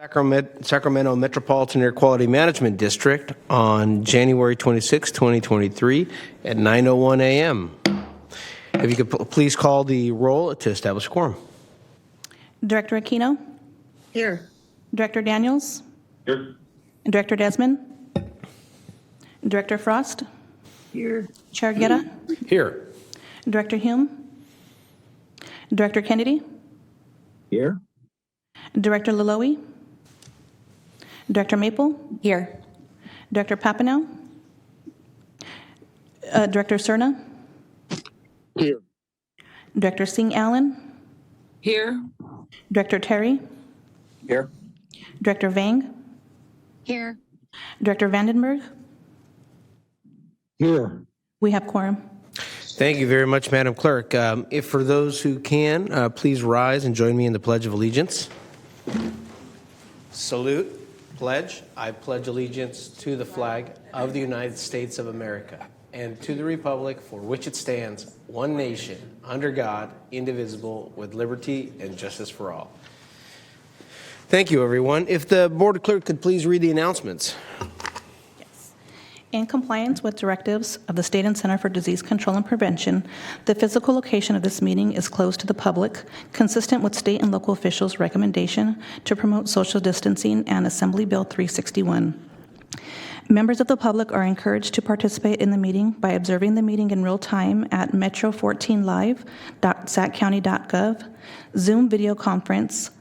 Sacramento Metropolitan Air Quality Management District on January 26, 2023 at 9:01 a.m. If you could please call the roll to establish quorum. Director Aquino? Here. Director Daniels? Here. Director Desmond? Director Frost? Here. Chair Guerra? Here. Director Hume? Director Kennedy? Here. Director Laloe? Director Maple? Here. Director Papineau? Director Cerna? Here. Director Singh Allen? Here. Director Terry? Here. Director Vang? Here. Director Vandenberg? Here. We have quorum. Thank you very much, Madam Clerk. If for those who can, please rise and join me in the Pledge of Allegiance. Salute. Pledge. I pledge allegiance to the flag of the United States of America and to the republic for which it stands, one nation, under God, indivisible, with liberty and justice for all. Thank you, everyone. If the Board Clerk could please read the announcements. In compliance with directives of the State and Center for Disease Control and Prevention, the physical location of this meeting is closed to the public, consistent with state and local officials' recommendation to promote social distancing and Assembly Bill 361. Members of the public are encouraged to participate in the meeting by observing the meeting in real time at metro14live.saccounty.gov, Zoom video conference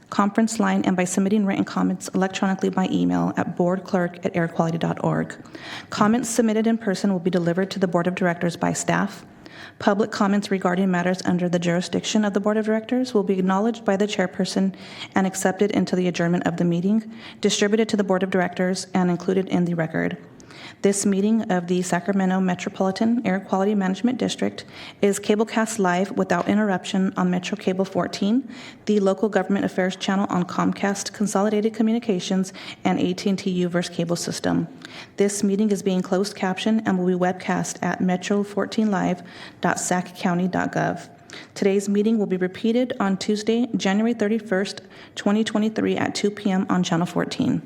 line, and by submitting written comments electronically by email at boardclerk@airquality.org. Comments submitted in person will be delivered to the Board of Directors by staff. Public comments regarding matters under the jurisdiction of the Board of Directors will be acknowledged by the chairperson and accepted until the adjournment of the meeting, distributed to the Board of Directors, and included in the record. This meeting of the Sacramento Metropolitan Air Quality Management District is cablecast live without interruption on Metro Cable 14, the local government affairs channel on Comcast Consolidated Communications and AT&T UVerse cable system. This meeting is being closed captioned and will be webcast at metro14live.saccounty.gov. Today's meeting will be repeated on Tuesday, January 31st, 2023 at 2 p.m. on Channel 14.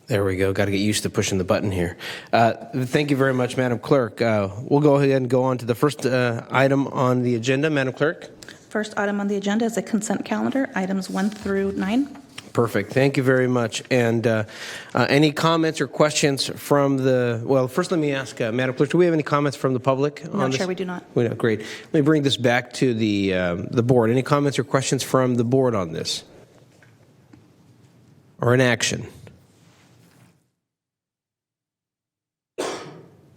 There we go. Got to get used to pushing the button here. Thank you very much, Madam Clerk. We'll go ahead and go on to the first item on the agenda, Madam Clerk. First item on the agenda is a consent calendar, items 1 through 9. Perfect. Thank you very much. And any comments or questions from the, well, first let me ask, Madam Clerk, do we have any comments from the public on No, this? Chair, we do not. Great. Let me bring this back to the board. Any comments or questions from the board on this? Or in action?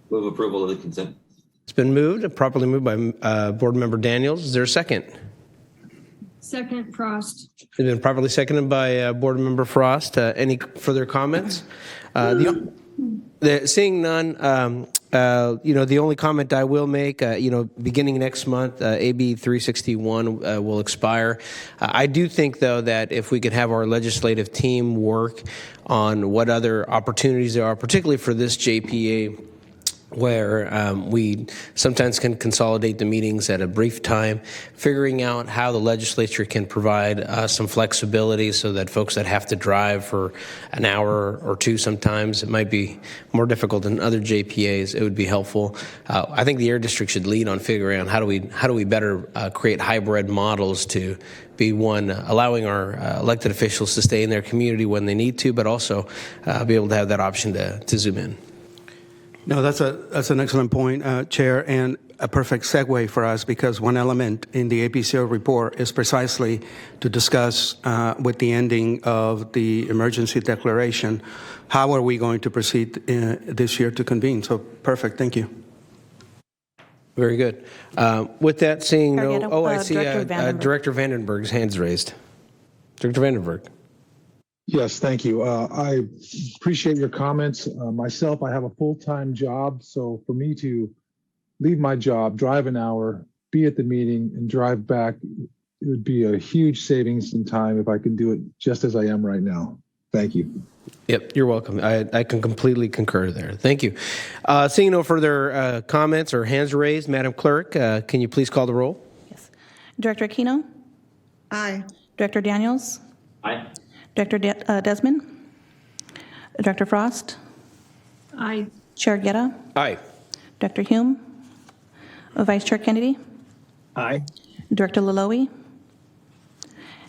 Move approval of the consent. It's been moved, properly moved by Board Member Daniels. Is there a second? Second, Frost. It's been properly seconded by Board Member Frost. Any further comments? Seeing none, the only comment I will make, beginning next month, AB 361 will expire. I do think, though, that if we could have our legislative team work on what other opportunities there are, particularly for this JPA, where we sometimes can consolidate the meetings at a brief time, figuring out how the legislature can provide some flexibility so that folks that have to drive for an hour or two sometimes, it might be more difficult than other JPAs, it would be helpful. I think the Air District should lead on figuring out how do we better create hybrid models to be one, allowing our elected officials to stay in their community when they need to, but also be able to have that option to zoom in. No, that's an excellent point, Chair, and a perfect segue for us, because one element in the APCO report is precisely to discuss with the ending of the emergency declaration, how are we going to proceed this year to convene? So perfect, thank you. Very good. With that, seeing no, I see Director Vandenberg's hand's raised. Director Vandenberg. Yes, thank you. I appreciate your comments. Myself, I have a full-time job, so for me to leave my job, drive an hour, be at the meeting, and drive back, it would be a huge savings in time if I could do it just as I am right now. Thank you. Yep, you're welcome. I can completely concur there. Thank you. Seeing no further comments or hands raised, Madam Clerk, can you please call the roll? Yes. Director Aquino? Aye. Director Daniels? Aye. Director Desmond? Director Frost? Aye. Chair Guerra? Aye. Director Hume? Vice Chair Kennedy? Aye. Director Laloe?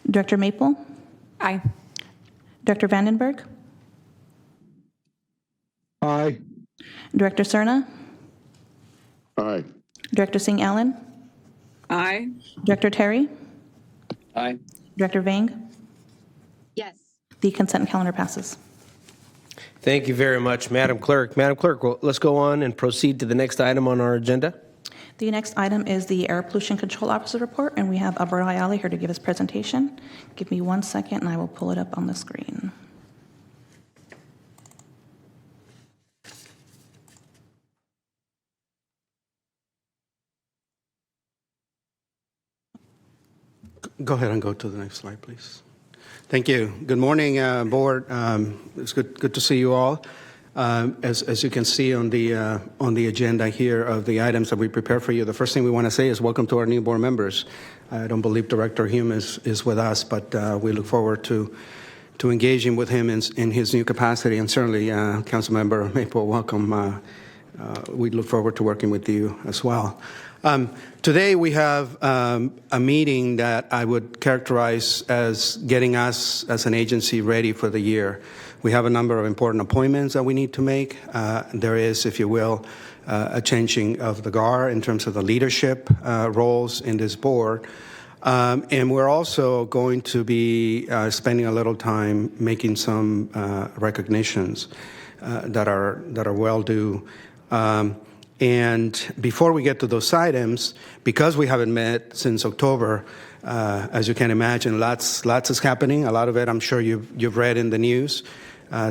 Director Maple? Aye. Director Vandenberg? Aye. Director Cerna? Aye. Director Singh Allen? Aye. Director Terry? Aye. Director Vang? Yes. The consent calendar passes. Thank you very much, Madam Clerk. Madam Clerk, well, let's go on and proceed to the next item on our agenda. The next item is the Air Pollution Control Officer report, and we have Alberto Ayala here to give his presentation. Give me 1 second, and I will pull it up on the screen. Go ahead and go to the next slide, please. Thank you. Good morning, board. It's good to see you all. As you can see on the agenda here of the items that we prepared for you, the first thing we want to say is welcome to our new board members. I don't believe Director Hume is with us, but we look forward to engaging with him in his new capacity, and certainly Councilmember Maple, welcome. We look forward to working with you as well. Today we have a meeting that I would characterize as getting us as an agency ready for the year. We have a number of important appointments that we need to make. There is, if you will, a changing of the guard in terms of the leadership roles in this board. And we're also going to be spending a little time making some recognitions that are well due. And before we get to those items, because we haven't met since October, as you can imagine, lots is happening. A lot of it, I'm sure you've read in the news.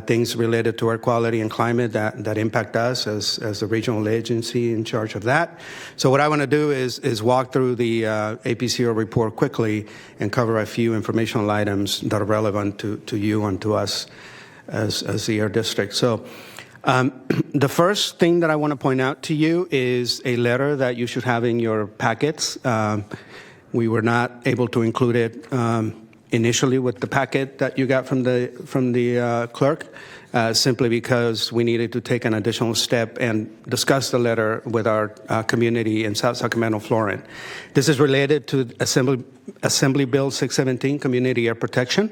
Things related to air quality and climate that impact us as the regional agency in charge of that. So what I want to do is walk through the APCO report quickly and cover a few informational items that are relevant to you and to us as the air district. So the first thing that I want to point out to you is a letter that you should have in your packets. We were not able to include it initially with the packet that you got from the clerk, simply because we needed to take an additional step and discuss the letter with our community in South Sacramento, Florida. This is related to Assembly Bill 617, Community Air Protection.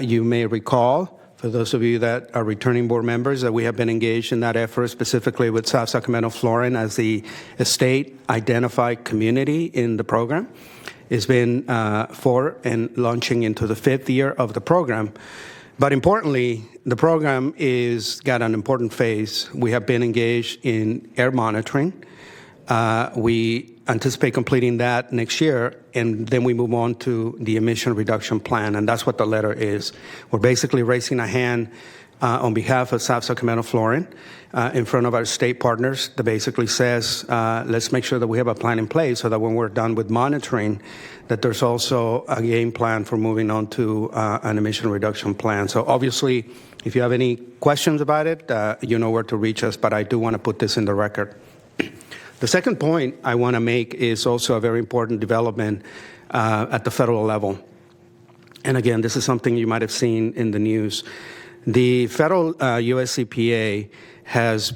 You may recall, for those of you that are returning board members, that we have been engaged in that effort specifically with South Sacramento, Florida as the state identified community in the program. It's been for and launching into the 5th year of the program. But importantly, the program is got an important phase. We have been engaged in air monitoring. We anticipate completing that next year, and then we move on to the emission reduction plan, and that's what the letter is. We're basically raising a hand on behalf of South Sacramento, Florida, in front of our state partners that basically says, let's make sure that we have a plan in place so that when we're done with monitoring, that there's also a game plan for moving on to an emission reduction plan. So obviously, if you have any questions about it, you know where to reach us, but I do want to put this in the record. The second point I want to make is also a very important development at the federal level. And again, this is something you might have seen in the news. The federal US EPA has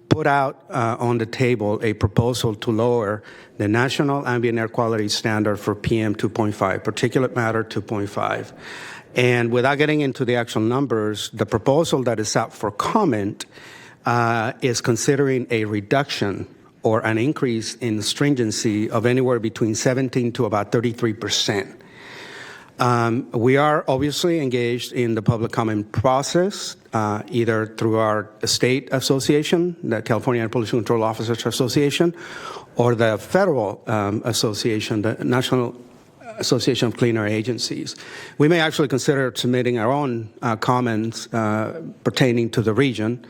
put out on the table a proposal to lower the national ambient air quality standard for PM 2.5, particulate matter 2.5. And without getting into the actual numbers, the proposal that is out for comment is considering a reduction or an increase in stringency of anywhere between 17 to about 33%. We are obviously engaged in the public comment process, either through our state association, the California Air Pollution Control Officers Association, or the federal association, the National Association of Clean Air Agencies. We may actually consider submitting our own comments pertaining to the region.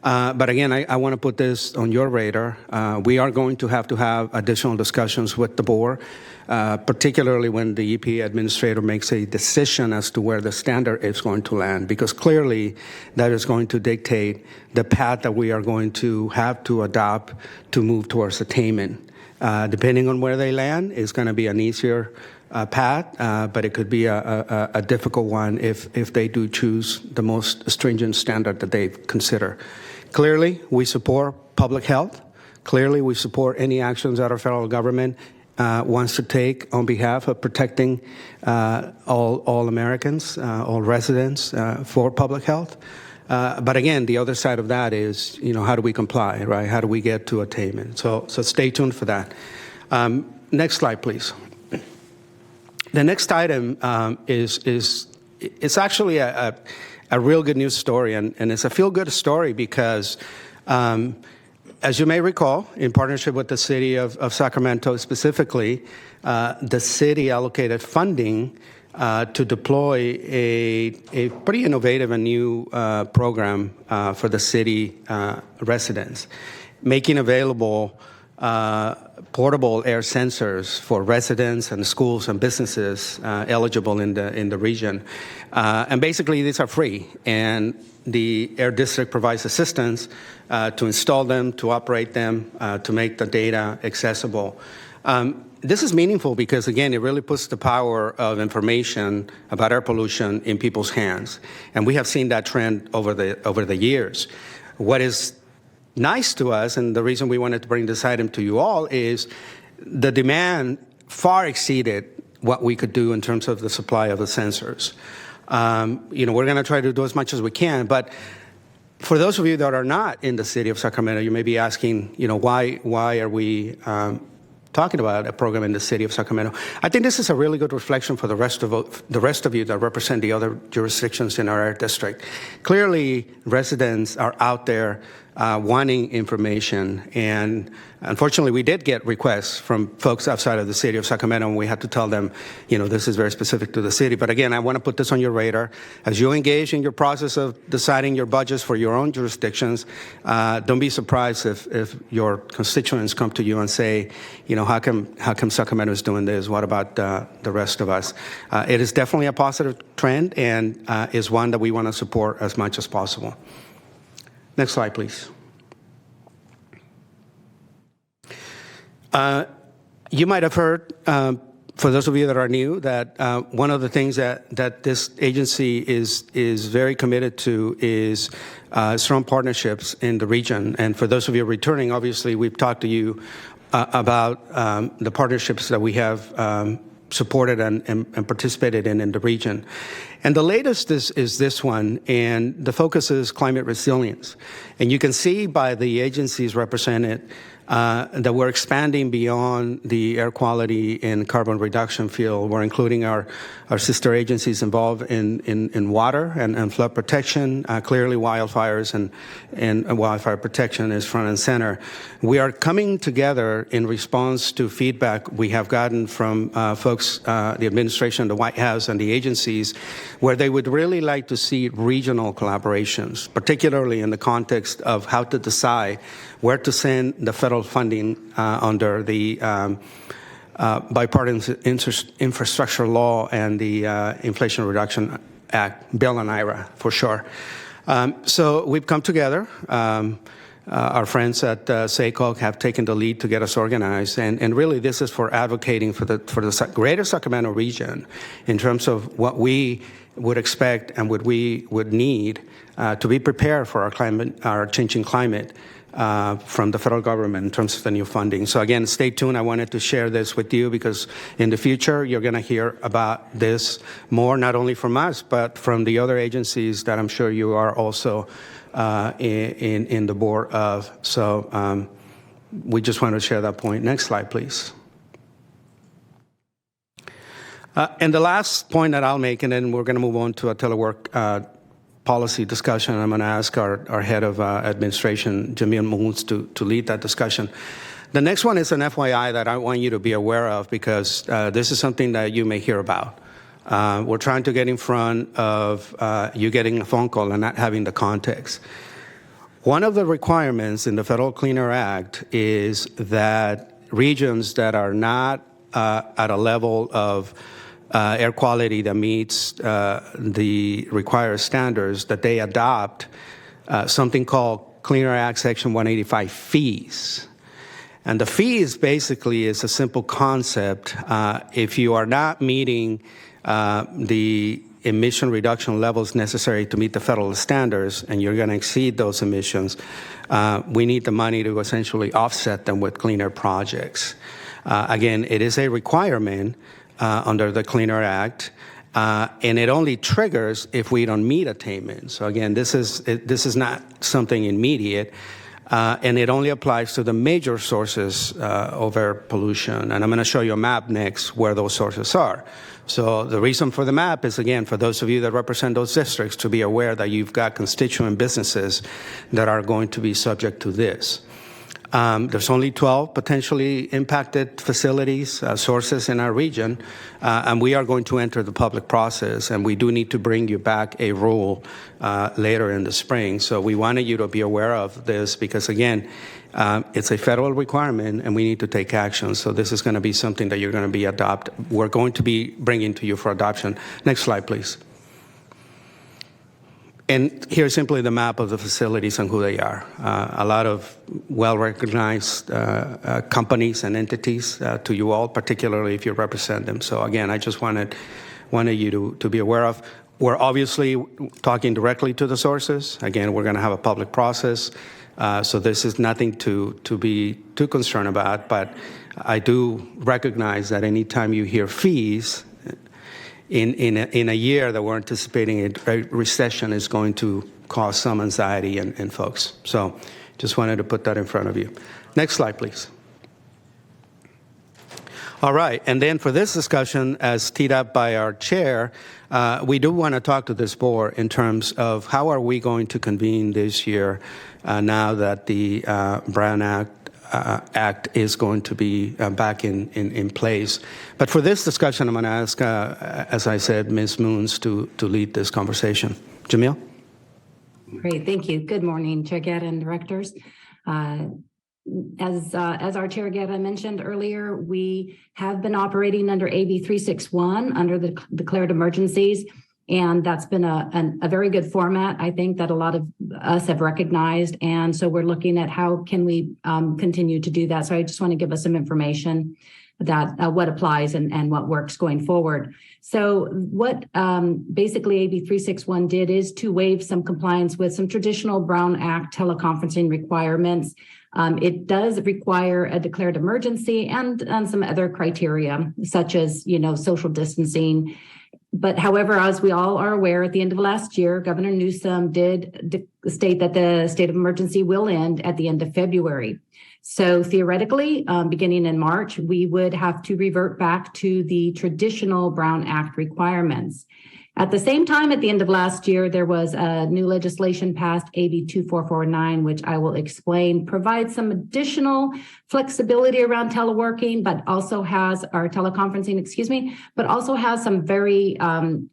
But again, I want to put this on your radar. We are going to have additional discussions with the board, particularly when the EPA administrator makes a decision as to where the standard is going to land, because clearly that is going to dictate the path that we are going to have to adopt to move towards attainment. Depending on where they land, it's going to be an easier path, but it could be a difficult one if they do choose the most stringent standard that they consider. Clearly, we support public health. Clearly, we support any actions that our federal government wants to take on behalf of protecting all Americans, all residents for public health. But again, the other side of that is, how do we comply, right? How do we get to attainment? So stay tuned for that. Next slide, please. The next item it's actually a real good news story, and it's a feel-good story because, as you may recall, in partnership with the city of Sacramento specifically, the city allocated funding to deploy a pretty innovative and new program for the city residents, making available portable air sensors for residents and schools and businesses eligible in the region. And basically, these are free, and the Air District provides assistance to install them, to operate them, to make the data accessible. This is meaningful because, again, it really puts the power of information about air pollution in people's hands. And we have seen that trend over the years. What is nice to us, and the reason we wanted to bring this item to you all, is the demand far exceeded what we could do in terms of the supply of the sensors. We're going to try to do as much as we can, but for those of you that are not in the city of Sacramento, you may be asking, why are we talking about a program in the city of Sacramento? I think this is a really good reflection for the rest of you that represent the other jurisdictions in our air district. Clearly, residents are out there wanting information, and unfortunately, we did get requests from folks outside of the city of Sacramento, and we had to tell them, this is very specific to the city. But again, I want to put this on your radar. As you engage in your process of deciding your budgets for your own jurisdictions, don't be surprised if your constituents come to you and say, how come Sacramento is doing this? What about the rest of us? It is definitely a positive trend, and is one that we want to support as much as possible. Next slide, please. You might have heard, for those of you that are new, that one of the things that this agency is very committed to is strong partnerships in the region. And for those of you returning, obviously, we've talked to you about the partnerships that we have supported and participated in the region. And the latest is this one, and the focus is climate resilience. And you can see by the agencies represented that we're expanding beyond the air quality and carbon reduction field. We're including our sister agencies involved in water and flood protection. Clearly, wildfires and wildfire protection is front and center. We are coming together in response to feedback we have gotten from folks, the administration, the White House, and the agencies, where they would really like to see regional collaborations, particularly in the context of how to decide where to send the federal funding under the bipartisan infrastructure law and the Inflation Reduction Act, Bill and IRA, for sure. So we've come together. Our friends at SACOG have taken the lead to get us organized, and really this is for advocating for the greater Sacramento region in terms of what we would expect and what we would need to be prepared for our changing climate from the federal government in terms of the new funding. So again, stay tuned. I wanted to share this with you because in the future, you're going to hear about this more, not only from us, but from the other agencies that I'm sure you are also in the board of. So we just wanted to share that point. Next slide, please. And the last point that I'll make, and then we're going to move on to a telework policy discussion. I'm going to ask our head of administration, Jamil Moons, to lead that discussion. The next one is an FYI that I want you to be aware of because this is something that you may hear about. We're trying to get in front of you getting a phone call and not having the context. One of the requirements in the Federal Clean Air Act is that regions that are not at a level of air quality that meets the required standards, that they adopt something called Clean Air Act Section 185 fees. And the fees basically is a simple concept. If you are not meeting the emission reduction levels necessary to meet the federal standards, and you're going to exceed those emissions, we need the money to essentially offset them with clean air projects. Again, it is a requirement under the Clean Air Act, and it only triggers if we don't meet attainment. So again, this is not something immediate, and it only applies to the major sources of air pollution. And I'm going to show you a map next where those sources are. So the reason for the map is, again, for those of you that represent those districts, to be aware that you've got constituent businesses that are going to be subject to this. There's only 12 potentially impacted facilities, sources in our region, and we are going to enter the public process, and we do need to bring you back a rule later in the spring. So we wanted you to be aware of this because, again, it's a federal requirement, and we need to take action. So this is going to be something that you're going to be we're going to be bringing to you for adoption. Next slide, please. And here's simply the map of the facilities and who they are. A lot of well-recognized companies and entities to you all, particularly if you represent them. So again, I just wanted you to be aware of. We're obviously talking directly to the sources. Again, we're going to have a public process. So this is nothing to be too concerned about. But I do recognize that anytime you hear fees, in a year that we're anticipating a recession is going to cause some anxiety in folks. So just wanted to put that in front of you. Next slide, please. All right, and then for this discussion, as teed up by our chair, we do want to talk to this board in terms of how are we going to convene this year now that the Brown Act is going to be back in place. But for this discussion, I'm going to ask, as I said, Ms. Moons to lead this conversation. Jamil? Great, thank you. Good morning, Chair Guerra and directors. As our Chair Guerra mentioned earlier, we have been operating under AB 361 under the declared emergencies. And that's been a very good format, I think, that a lot of us have recognized. And so we're looking at how can we continue to do that. So I just want to give us some information that what applies and what works going forward. So what basically AB 361 did is to waive some compliance with some traditional Brown Act teleconferencing requirements. It does require a declared emergency and some other criteria, such as, social distancing. But however, as we all are aware, at the end of last year, Governor Newsom did state that the state of emergency will end at the end of February. So theoretically, beginning in March, we would have to revert back to the traditional Brown Act requirements. At the same time, at the end of last year, there was a new legislation passed, AB 2449, which I will explain, provides some additional flexibility around teleworking, but also has but also has some very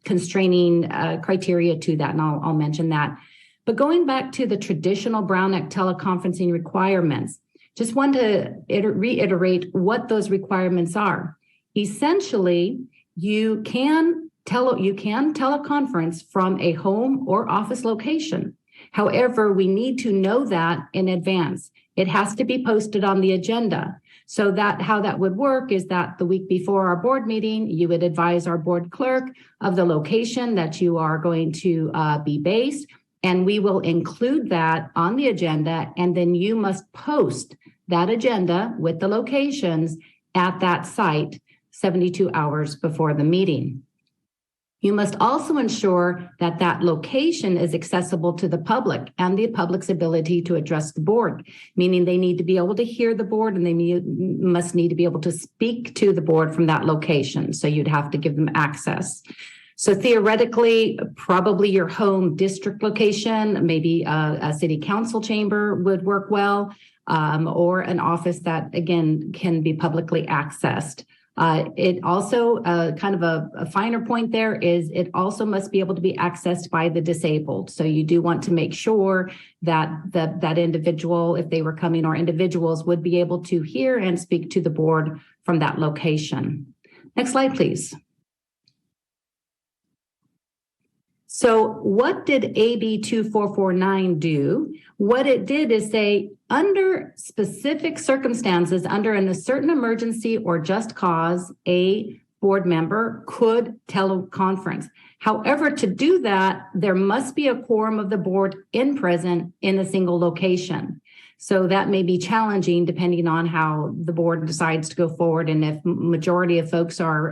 constraining criteria to that, and I'll mention that. But going back to the traditional Brown Act teleconferencing requirements, just want to reiterate what those requirements are. Essentially, you can teleconference from a home or office location. However, we need to know that in advance. It has to be posted on the agenda. So that how that would work is that the week before our board meeting, you would advise our board clerk of the location that you are going to be based, and we will include that on the agenda, and then you must post that agenda with the locations at that site 72 hours before the meeting. You must also ensure that that location is accessible to the public and the public's ability to address the board, meaning they need to be able to hear the board and they must need to be able to speak to the board from that location. So you'd have to give them access. So theoretically, probably your home district location, maybe a city council chamber would work well, or an office that, again, can be publicly accessed. It also, kind of a finer point there is it also must be able to be accessed by the disabled. So you do want to make sure that that individual, if they were coming, or individuals would be able to hear and speak to the board from that location. Next slide, please. So what did AB 2449 do? What it did is say, under specific circumstances, under a certain emergency or just cause, a board member could teleconference. However, to do that, there must be a quorum of the board present in a single location. So that may be challenging depending on how the board decides to go forward. And if majority of folks are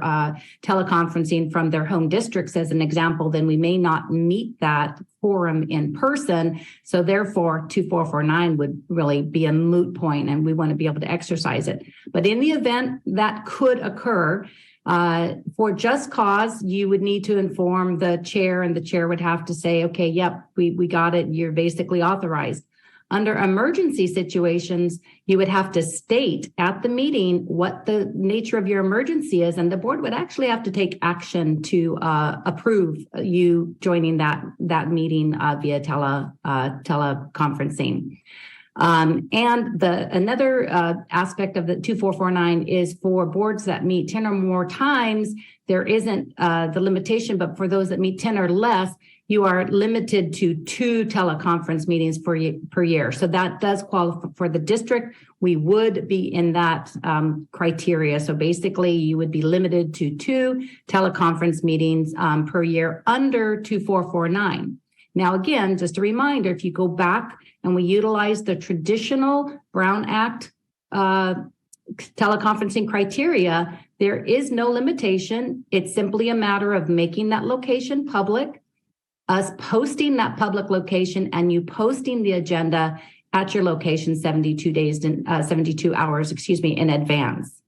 teleconferencing from their home districts, as an example, then we may not meet that quorum in person. So therefore, 2449 would really be a moot point, and we want to be able to exercise it. But in the event that could occur, for just cause, you would need to inform the chair, and the chair would have to say, okay, yep, we got it. You're basically authorized. Under emergency situations, you would have to state at the meeting what the nature of your emergency is, and the board would actually have to take action to approve you joining that meeting via teleconferencing. And another aspect of the 2449 is for boards that meet 10 or more times, there isn't the limitation, but for those that meet 10 or less, you are limited to 2 teleconference meetings per year. So that does qualify for the district. We would be in that criteria. So basically, you would be limited to 2 teleconference meetings per year under 2449. Now, again, just a reminder, if you go back and we utilize the traditional Brown Act teleconferencing criteria, there is no limitation. It's simply a matter of making that location public, us posting that public location, and you posting the agenda at your location 72 hours, in advance.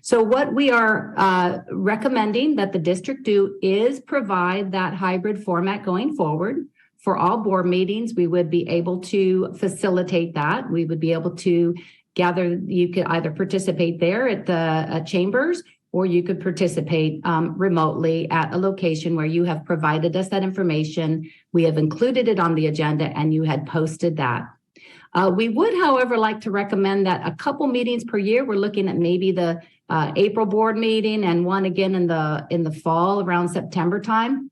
So what we are recommending that the district do is provide that hybrid format going forward. For all board meetings, we would be able to facilitate that. We would be able to gather, you could either participate there at the chambers, or you could participate remotely at a location where you have provided us that information. We have included it on the agenda and you had posted that. We would, however, like to recommend that a couple meetings per year. We're looking at maybe the April board meeting and one again in the fall around September time,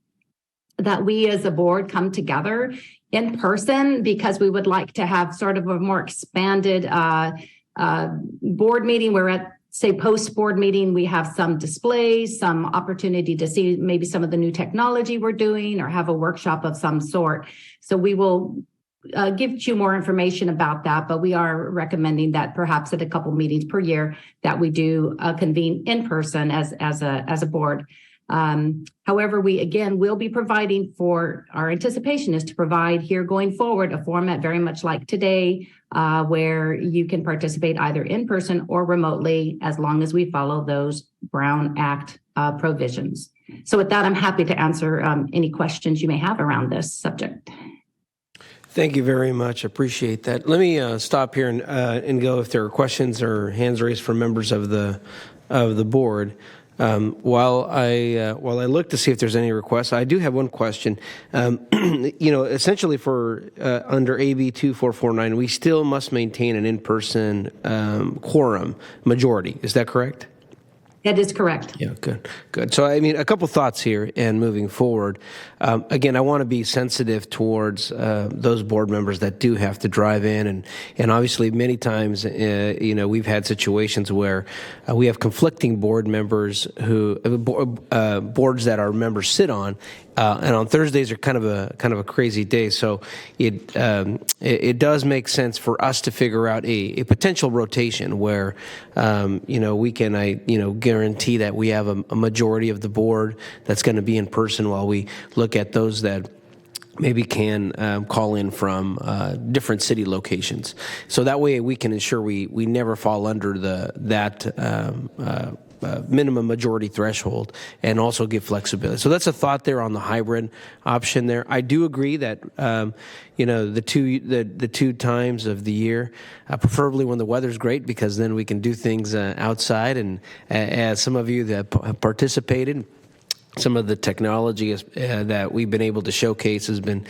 that we as a board come together in person, because we would like to have sort of a more expanded board meeting. We're at, say, post-board meeting, we have some displays, some opportunity to see maybe some of the new technology we're doing, or have a workshop of some sort. So we will give you more information about that, but we are recommending that perhaps at a couple meetings per year that we do convene in person as a board. However, we again will be providing, for our anticipation is to provide here going forward a format very much like today, where you can participate either in person or remotely, as long as we follow those Brown Act provisions. So with that, I'm happy to answer any questions you may have around this subject. Thank you very much. Appreciate that. Let me stop here and go if there are questions or hands raised from members of the board. While I look to see if there's any requests, I do have one question. Essentially for under AB 2449, we still must maintain an in-person quorum majority. Is that correct? That is correct. Yeah, good. So, I mean, a couple thoughts here and moving forward. Again, I want to be sensitive towards those board members that do have to drive in. And obviously, many times, we've had situations where we have conflicting board members who, boards that our members sit on. And on Thursdays are kind of a crazy day, so it does make sense for us to figure out a potential rotation where we can guarantee that we have a majority of the board that's going to be in person, while we look at those that maybe can call in from different city locations. So that way we can ensure we never fall under that minimum majority threshold and also give flexibility. So that's a thought there on the hybrid option there. I do agree that the two times of the year, preferably when the weather's great, because then we can do things outside. And as some of you that have participated, some of the technology that we've been able to showcase has been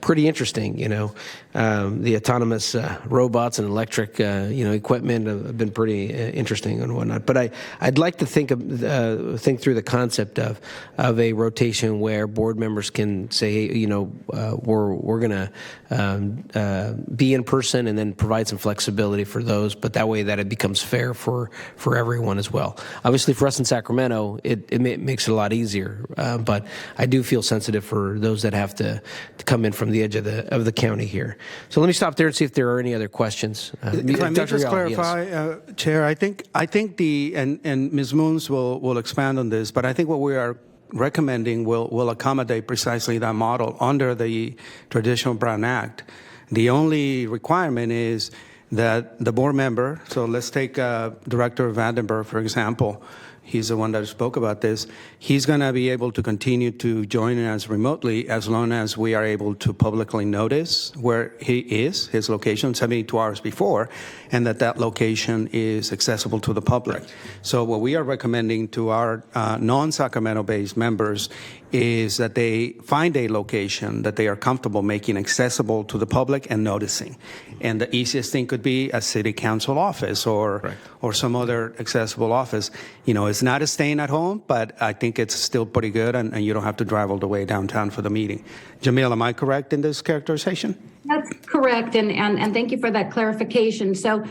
pretty interesting. The autonomous robots and electric, equipment have been pretty interesting and whatnot. But I'd like to think through the concept of a rotation where board members can say, hey, we're going to be in person and then provide some flexibility for those, but that way that it becomes fair for everyone as well. Obviously, for us in Sacramento, it makes it a lot easier. But I do feel sensitive for those that have to come in from the edge of the county here. So let me stop there and see if there are any other questions. If I may Dr. just Rial, clarify, yes. Chair, I think and Ms. Moons will expand on this, but I think what we are recommending will accommodate precisely that model under the traditional Brown Act. The only requirement is that the board member, so let's take Director Vandenberg, for example. He's the one that spoke about this. He's going to be able to continue to join us remotely as long as we are able to publicly notice where he is, his location, 72 hours before, and that location is accessible to the public. So what we are recommending to our non-Sacramento-based members is that they find a location that they are comfortable making accessible to the public and noticing. And the easiest thing could be a city council office or some other accessible office. It's not a staying at home, but I think it's still pretty good, and you don't have to drive all the way downtown for the meeting. Jamil, am I correct in this characterization? That's correct, and thank you for that clarification. So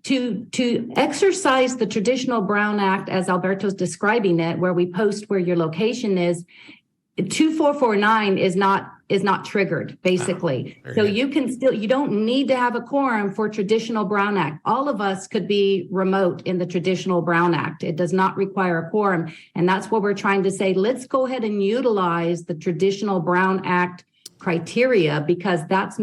to exercise the traditional Brown Act, as Alberto's describing it, where we post where your location is, 2449 is not triggered, basically. So you don't need to have a quorum for traditional Brown Act. All of us could be remote in the traditional Brown Act. It does not require a quorum. And that's what we're trying to say. Let's go ahead and utilize the traditional Brown Act criteria, because that's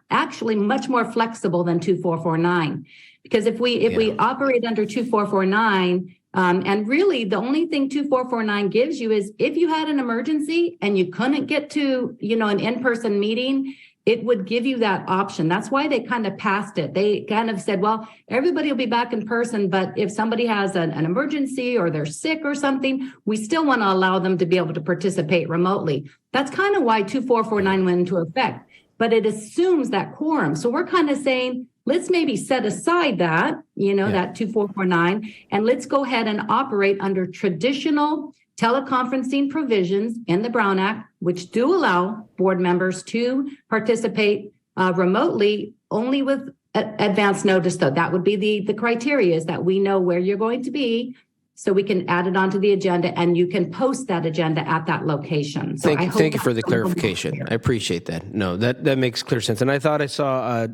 actually much more flexible than 2449. Because if we operate under 2449, and really the only thing 2449 gives you is if you had an emergency and you couldn't get to, an in-person meeting, it would give you that option. That's why they kind of passed it. They kind of said, well, everybody will be back in person, but if somebody has an emergency or they're sick or something, we still want to allow them to be able to participate remotely. That's kind of why 2449 went into effect, but it assumes that quorum. So we're kind of saying, let's maybe set aside that, that 2449, and let's go ahead and operate under traditional teleconferencing provisions in the Brown Act, which do allow board members to participate remotely, only with advance notice, though. That would be the criteria, is that we know where you're going to be, so we can add it onto the agenda, and you can post that agenda at that location. So thank you for the clarification. I appreciate that. No, that makes clear sense. And I thought I saw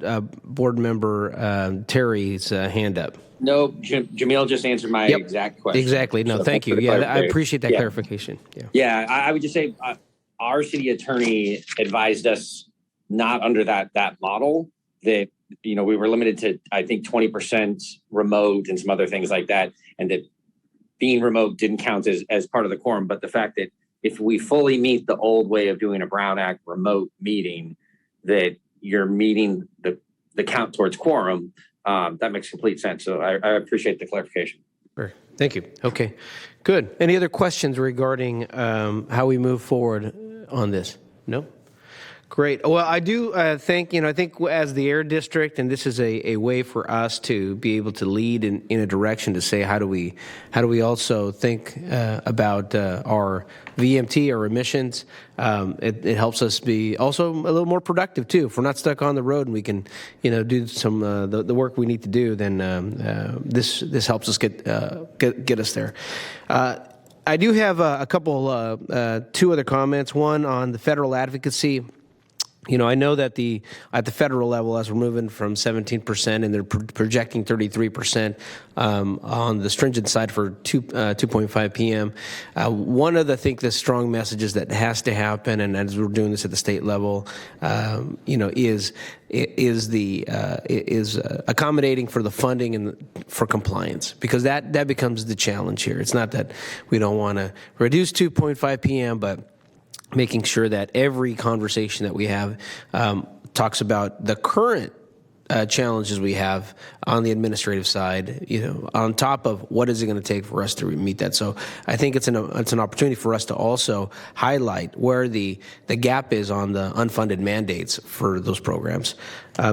board member Terry's hand up. No, Jamil just answered my exact question. Exactly. No, So thank you. Yeah, I appreciate that clarification. Yeah, I would just say our city attorney advised us not under that model, that we were limited to, I think, 20% remote and some other things like that, and that being remote didn't count as part of the quorum. But the fact that if we fully meet the old way of doing a Brown Act remote meeting, that you're meeting the count towards quorum, that makes complete sense. So I appreciate the clarification. Sure. Thank you. Okay, good. Any other questions regarding how we move forward on this? No? Great. Well, I do think, I think as the Air District, and this is a way for us to be able to lead in a direction to say how do we also think about our VMT, our emissions. It helps us be also a little more productive too. If we're not stuck on the road and we can, do some the work we need to do, then this helps us get us there. I do have a couple, two other comments. One on the federal advocacy. I know that at the federal level, as we're moving from 17%, and they're projecting 33% on the stringent side for 2.5 p.m. One of the strong messages that has to happen, and as we're doing this at the state level, is accommodating for the funding and for compliance, because that becomes the challenge here. It's not that we don't want to reduce 2.5 p.m., but making sure that every conversation that we have talks about the current challenges we have on the administrative side, on top of what is it going to take for us to meet that. So I think it's an opportunity for us to also highlight where the gap is on the unfunded mandates for those programs.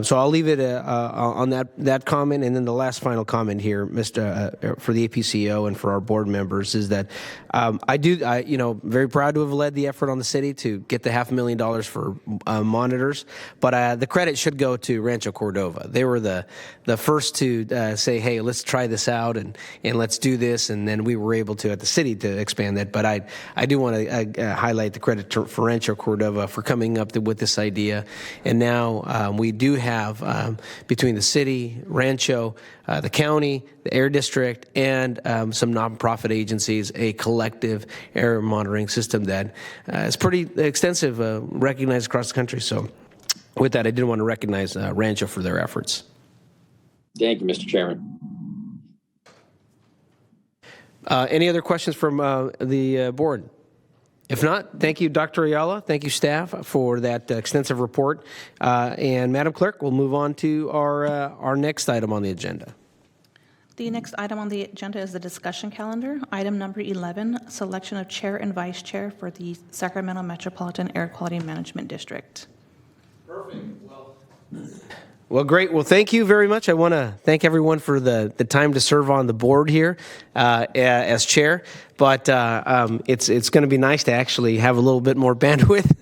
So I'll leave it on that comment, and then the last final comment here, Mr. For the APCO and for our board members, is that very proud to have led the effort on the city to get the $500,000 for monitors, but the credit should go to Rancho Cordova. They were the first to say, hey, let's try this out and let's do this, and then we were able to at the city to expand that. But I do want to highlight the credit for Rancho Cordova for coming up with this idea, and now we do have between the city, Rancho, the county, the air district, and some nonprofit agencies, a collective air monitoring system that is pretty extensive, recognized across the country. So with that, I did want to recognize Rancho for their efforts. Thank you, Mr. Chairman. Any other questions from the board? If not, thank you, Dr. Ayala. Thank you, staff, for that extensive report. And Madam Clerk, we'll move on to our next item on the agenda. The next item on the agenda is the discussion calendar. Item number 11, selection of chair and vice chair for the Sacramento Metropolitan Air Quality Management District. Perfect. Well, great. Well, thank you very much. I want to thank everyone for the time to serve on the board here as chair. But it's going to be nice to actually have a little bit more bandwidth.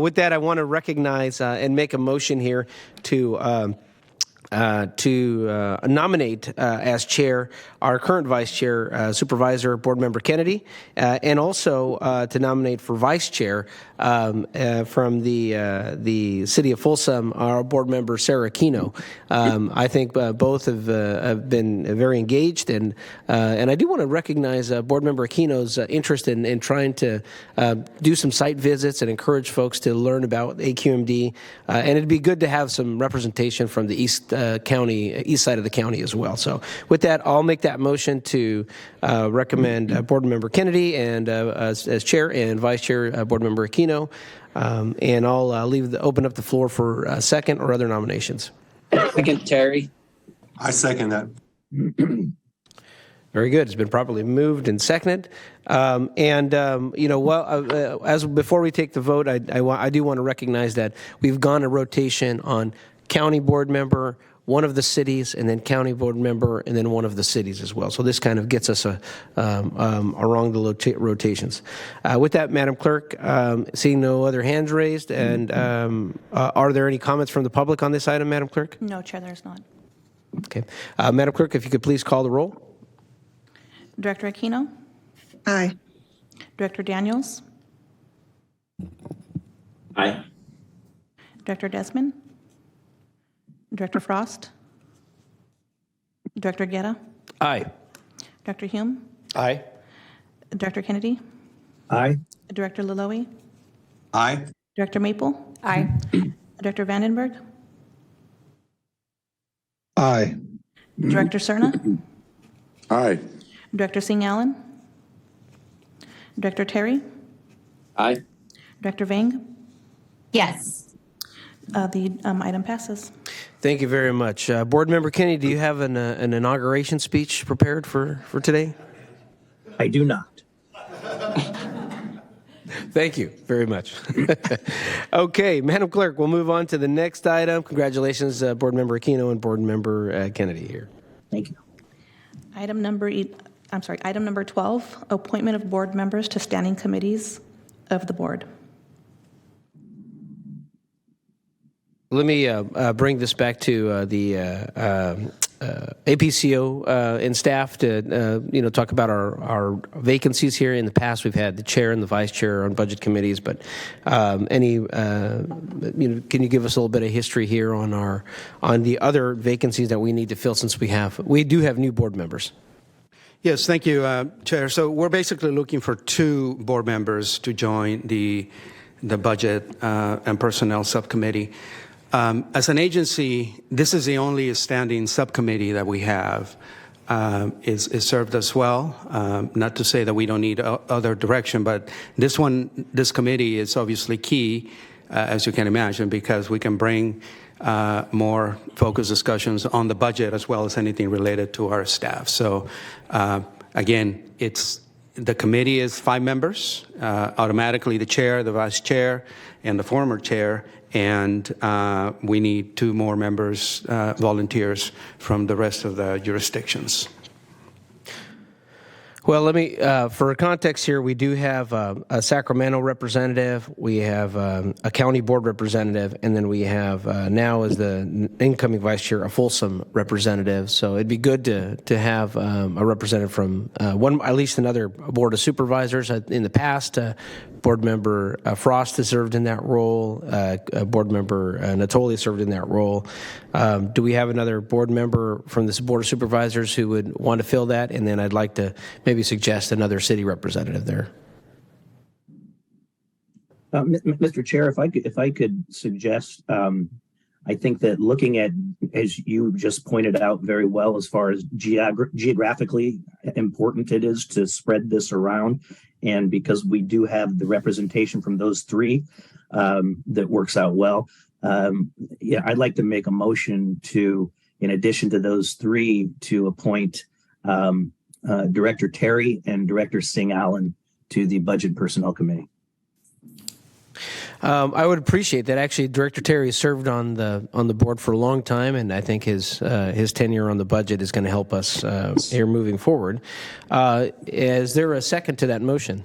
With that, I want to recognize and make a motion here to nominate as chair our current vice chair, Supervisor Board Member Kennedy, and also to nominate for vice chair from the city of Folsom, our board member Sarah Aquino. I think both have been very engaged, and I do want to recognize Board Member Aquino's interest in trying to do some site visits and encourage folks to learn about AQMD, and it'd be good to have some representation from the east side of the county as well. So with that, I'll make that motion to recommend Board Member Kennedy and as chair, and vice chair Board Member Aquino, and I'll open up the floor for second or other nominations. Second, Terry. I second that. Very good. It's been properly moved and seconded. As before we take the vote, I do want to recognize that we've gone a rotation on county board member, one of the cities, and then county board member, and then one of the cities as well. So this kind of gets us along the rotations. With that, Madam Clerk, seeing no other hands raised, and are there any comments from the public on this item, Madam Clerk? No, Chair, there's not. Okay. Madam Clerk, if you could please call the roll. Director Aquino? Aye. Director Daniels? Aye. Director Desmond? Director Frost? Director Guerra? Aye. Director Hume? Aye. Director Kennedy? Aye. Director Laloe? Aye. Director Maple? Aye. Director Vandenberg? Aye. Director Cerna? Aye. Director Singh Allen? Director Terry? Aye. Director Vang? Yes. The item passes. Thank you very much. Board Member Kennedy, do you have an inauguration speech prepared for today? I do not. Thank you very much. Okay, Madam Clerk, we'll move on to the next item. Congratulations, Board Member Aquino and Board Member Kennedy here. Thank you. Item number 12, appointment of board members to standing committees of the board. Let me bring this back to the APCO and staff to talk about our vacancies here. In the past, we've had the chair and the vice chair on budget committees, but can you give us a little bit of history here on the other vacancies that we need to fill, since we do have new board members? Yes, thank you, Chair. So we're basically looking for 2 board members to join the Budget and Personnel Subcommittee. As an agency, this is the only standing subcommittee that we have. Is served us well. Not to say that we don't need other direction, but this committee is obviously key, as you can imagine, because we can bring more focused discussions on the budget as well as anything related to our staff. So again, the committee is 5 members, automatically the chair, the vice chair, and the former chair, and we need 2 more members, volunteers from the rest of the jurisdictions. Well, let me, for context here, we do have a Sacramento representative, we have a county board representative, and then we have now as the incoming vice chair, a Folsom representative. So it'd be good to have a representative from at least another board of supervisors. In the past, board member Frost has served in that role, board member Natoli served in that role. Do we have another board member from this board of supervisors who would want to fill that? And then I'd like to maybe suggest another city representative there. Mr. Chair, if I could suggest, I think that looking at, as you just pointed out very well, as far as geographically important it is to spread this around, and because we do have the representation from those 3, that works out well. I'd like to make a motion to, in addition to those 3, to appoint Director Terry and Director Singh Allen to the Budget Personnel Committee. I would appreciate that. Actually, Director Terry served on the board for a long time, and I think his tenure on the budget is going to help us here moving forward. Is there a second to that motion?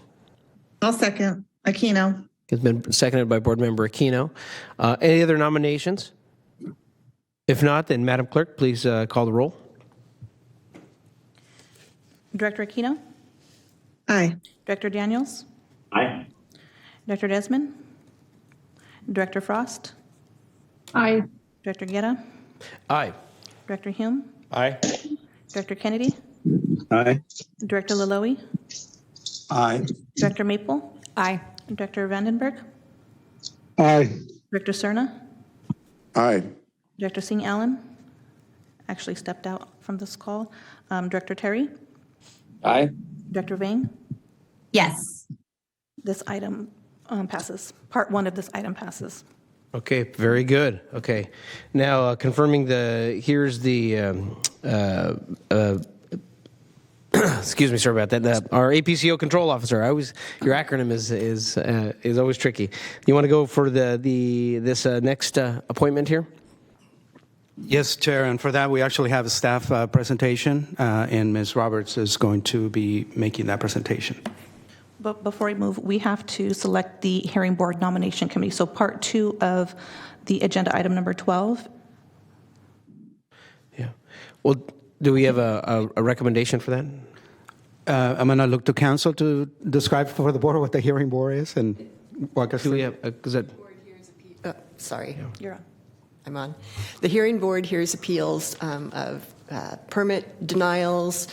I'll second. Aquino. It's been seconded by Board Member Aquino. Any other nominations? If not, then Madam Clerk, please call the roll. Director Aquino? Aye. Director Daniels? Aye. Director Desmond? Director Frost? Aye. Director Guerra? Aye. Director Hume? Aye. Director Kennedy? Aye. Director Laloe? Aye. Director Maple? Aye. Director Vandenberg? Aye. Director Cerna? Aye. Director Singh Allen? Actually stepped out from this call. Director Terry? Aye. Director Vang? Yes. This item passes. Part 1 of this item passes. Okay, very good. Okay, now confirming here's the excuse me, sorry about that. Our APCO control officer. Your acronym is always tricky. You want to go for this next appointment here? Yes, Chair, and for that we actually have a staff presentation, and Ms. Roberts is going to be making that presentation. But before we move, we have to select the hearing board nomination committee. So part 2 of the agenda item number 12. Yeah. Well, do we have a recommendation for that? I'm going to look to council to describe for the board what the hearing board is, and walk us Do through. we have? Is that? Sorry, You're on. I'm on. The hearing board hears appeals of permit denials.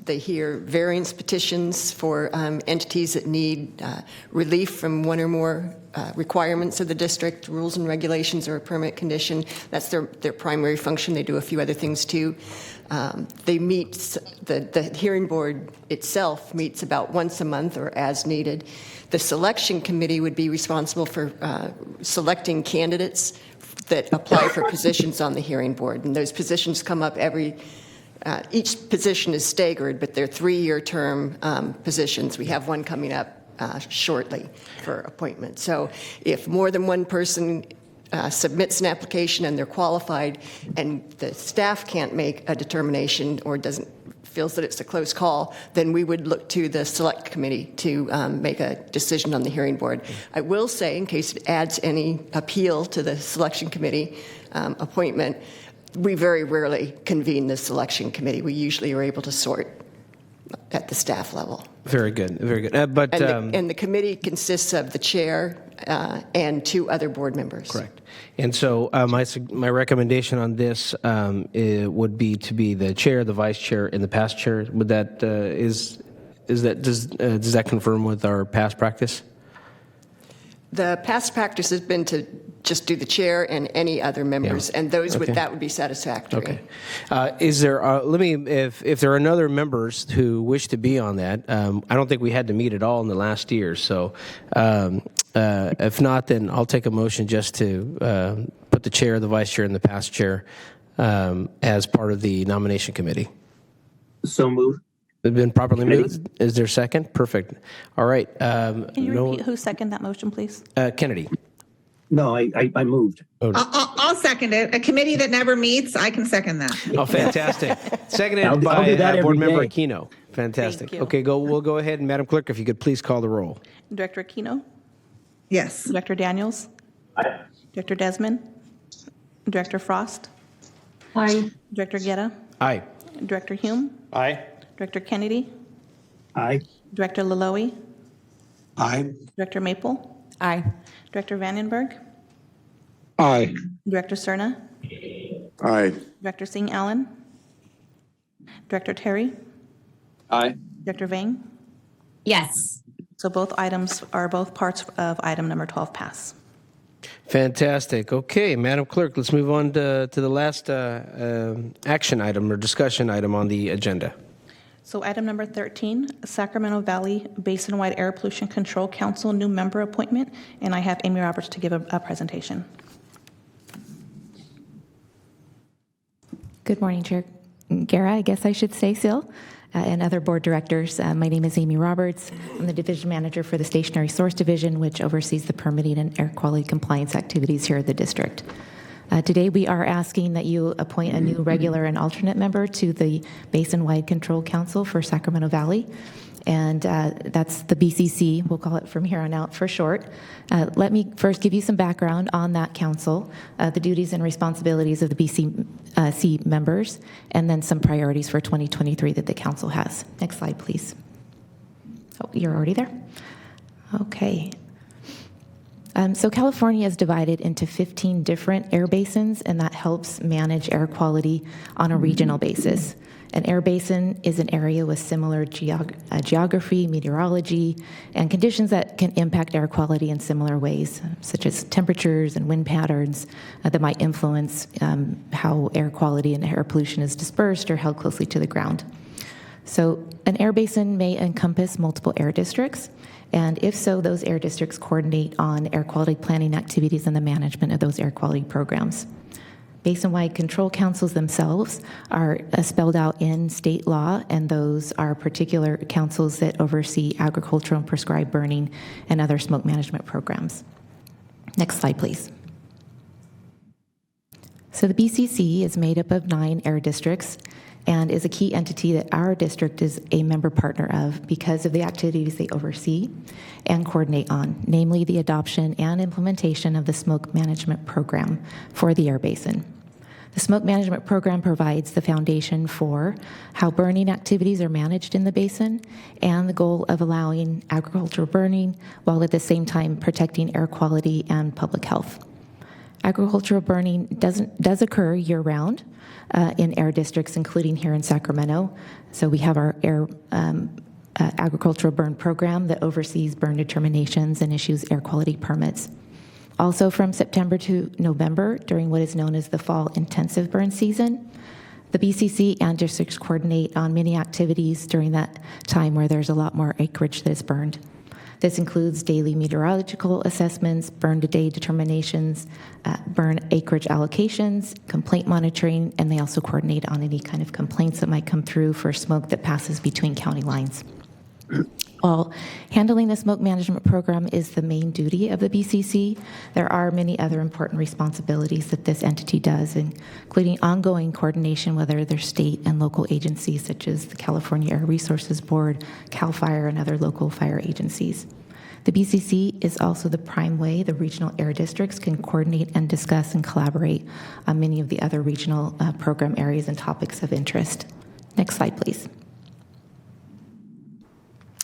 They hear variance petitions for entities that need relief from one or more requirements of the district, rules and regulations, or a permit condition. That's their primary function. They do a few other things too. They meet, the hearing board itself meets about once a month or as needed. The selection committee would be responsible for selecting candidates that apply for positions on the hearing board. And those positions come up each position is staggered, but they're 3-year term positions. We have one coming up shortly for appointment. So if more than one person submits an application and they're qualified and the staff can't make a determination or feels that it's a close call, then we would look to the select committee to make a decision on the hearing board. I will say, in case it adds any appeal to the selection committee appointment, we very rarely convene the selection committee. We usually are able to sort at the staff level. Very good, very good. And the committee consists of the chair and 2 other board members. Correct. And so my recommendation on this would be to be the chair, the vice chair, and the past chair. Would that does that confirm with our past practice? The past practice has been to just do the chair and any other members, and those that would be satisfactory. Okay. Is there? If there are other members who wish to be on that, I don't think we had to meet at all in the last year. So, if not, then I'll take a motion just to put the chair, the vice chair, and the past chair as part of the nomination committee. So moved. It's been properly moved. Is there a second? Perfect. All right. Can you repeat who seconded that motion, please? Kennedy. No, I moved. I'll second it. A committee that never meets, I can second that. Oh, fantastic. Seconded I'll do by that Board every Member day. Aquino. Fantastic. Thank you. Okay, we'll go ahead, and Madam Clerk, if you could please call the roll. Director Aquino? Yes. Director Daniels? Aye. Director Desmond? Director Frost? Aye. Director Guerra? Aye. Director Hume? Aye. Director Kennedy? Aye. Director Laloe? Aye. Director Maple? Aye. Director Vandenberg? Aye. Director Cerna? Aye. Director Singh Allen? Director Terry? Aye. Director Vang? Yes. So both parts of item number 12 pass. Fantastic. Okay, Madam Clerk, let's move on to the last action item or discussion item on the agenda. So item number 13, Sacramento Valley Basin-Wide Air Pollution Control Council new member appointment, and I have Amy Roberts to give a presentation. Good morning, Chair Guerra, I guess I should say still, and other board directors. My name is Amy Roberts. I'm the division manager for the Stationary Source Division, which oversees the permitting and air quality compliance activities here at the district. Today, we are asking that you appoint a new regular and alternate member to the Basin-Wide Control Council for Sacramento Valley, and that's the BCC. We'll call it from here on out for short. Let me first give you some background on that council, the duties and responsibilities of the BCC members, and then some priorities for 2023 that the council has. Next slide, please. Oh, you're already there? Okay. So California is divided into 15 different air basins, and that helps manage air quality on a regional basis. An air basin is an area with similar geography, meteorology, and conditions that can impact air quality in similar ways, such as temperatures and wind patterns that might influence how air quality and air pollution is dispersed or held closely to the ground. So an air basin may encompass multiple air districts, and if so, those air districts coordinate on air quality planning activities and the management of those air quality programs. Basin-wide control councils themselves are spelled out in state law, and those are particular councils that oversee agricultural and prescribed burning and other smoke management programs. Next slide, please. So the BCC is made up of 9 air districts and is a key entity that our district is a member partner of because of the activities they oversee and coordinate on, namely the adoption and implementation of the smoke management program for the air basin. The smoke management program provides the foundation for how burning activities are managed in the basin and the goal of allowing agricultural burning while at the same time protecting air quality and public health. Agricultural burning does occur year-round in air districts, including here in Sacramento. So we have our agricultural burn program that oversees burn determinations and issues air quality permits. Also from September to November, during what is known as the fall intensive burn season, the BCC and districts coordinate on many activities during that time where there's a lot more acreage that is burned. This includes daily meteorological assessments, burn-to-day determinations, burn acreage allocations, complaint monitoring, and they also coordinate on any kind of complaints that might come through for smoke that passes between county lines. While handling the smoke management program is the main duty of the BCC, there are many other important responsibilities that this entity does, including ongoing coordination with other state and local agencies such as the California Air Resources Board, CAL FIRE, and other local fire agencies. The BCC is also the prime way the regional air districts can coordinate and discuss and collaborate on many of the other regional program areas and topics of interest. Next slide, please.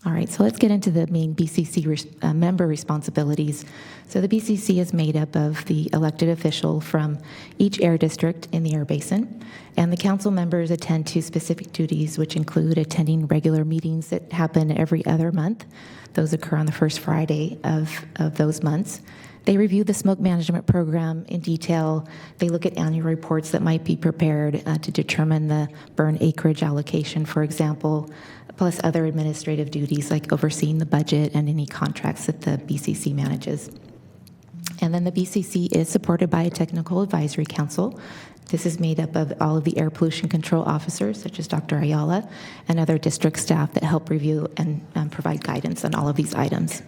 All right, so let's get into the main BCC member responsibilities. So the BCC is made up of the elected official from each air district in the air basin, and the council members attend to specific duties, which include attending regular meetings that happen every other month. Those occur on the first Friday of those months. They review the smoke management program in detail. They look at annual reports that might be prepared to determine the burn acreage allocation, for example, plus other administrative duties like overseeing the budget and any contracts that the BCC manages. And then the BCC is supported by a technical advisory council. This is made up of all of the air pollution control officers, such as Dr. Ayala, and other district staff that help review and provide guidance on all of these items.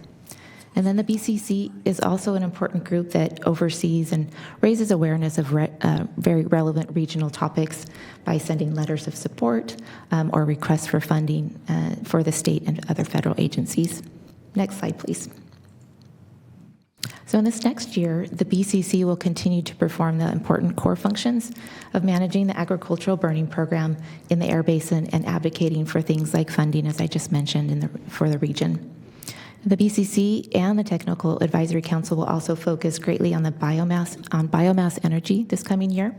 And then the BCC is also an important group that oversees and raises awareness of very relevant regional topics by sending letters of support or requests for funding for the state and other federal agencies. Next slide, please. So in this next year, the BCC will continue to perform the important core functions of managing the agricultural burning program in the air basin and advocating for things like funding, as I just mentioned, for the region. The BCC and the Technical Advisory Council will also focus greatly on biomass energy this coming year,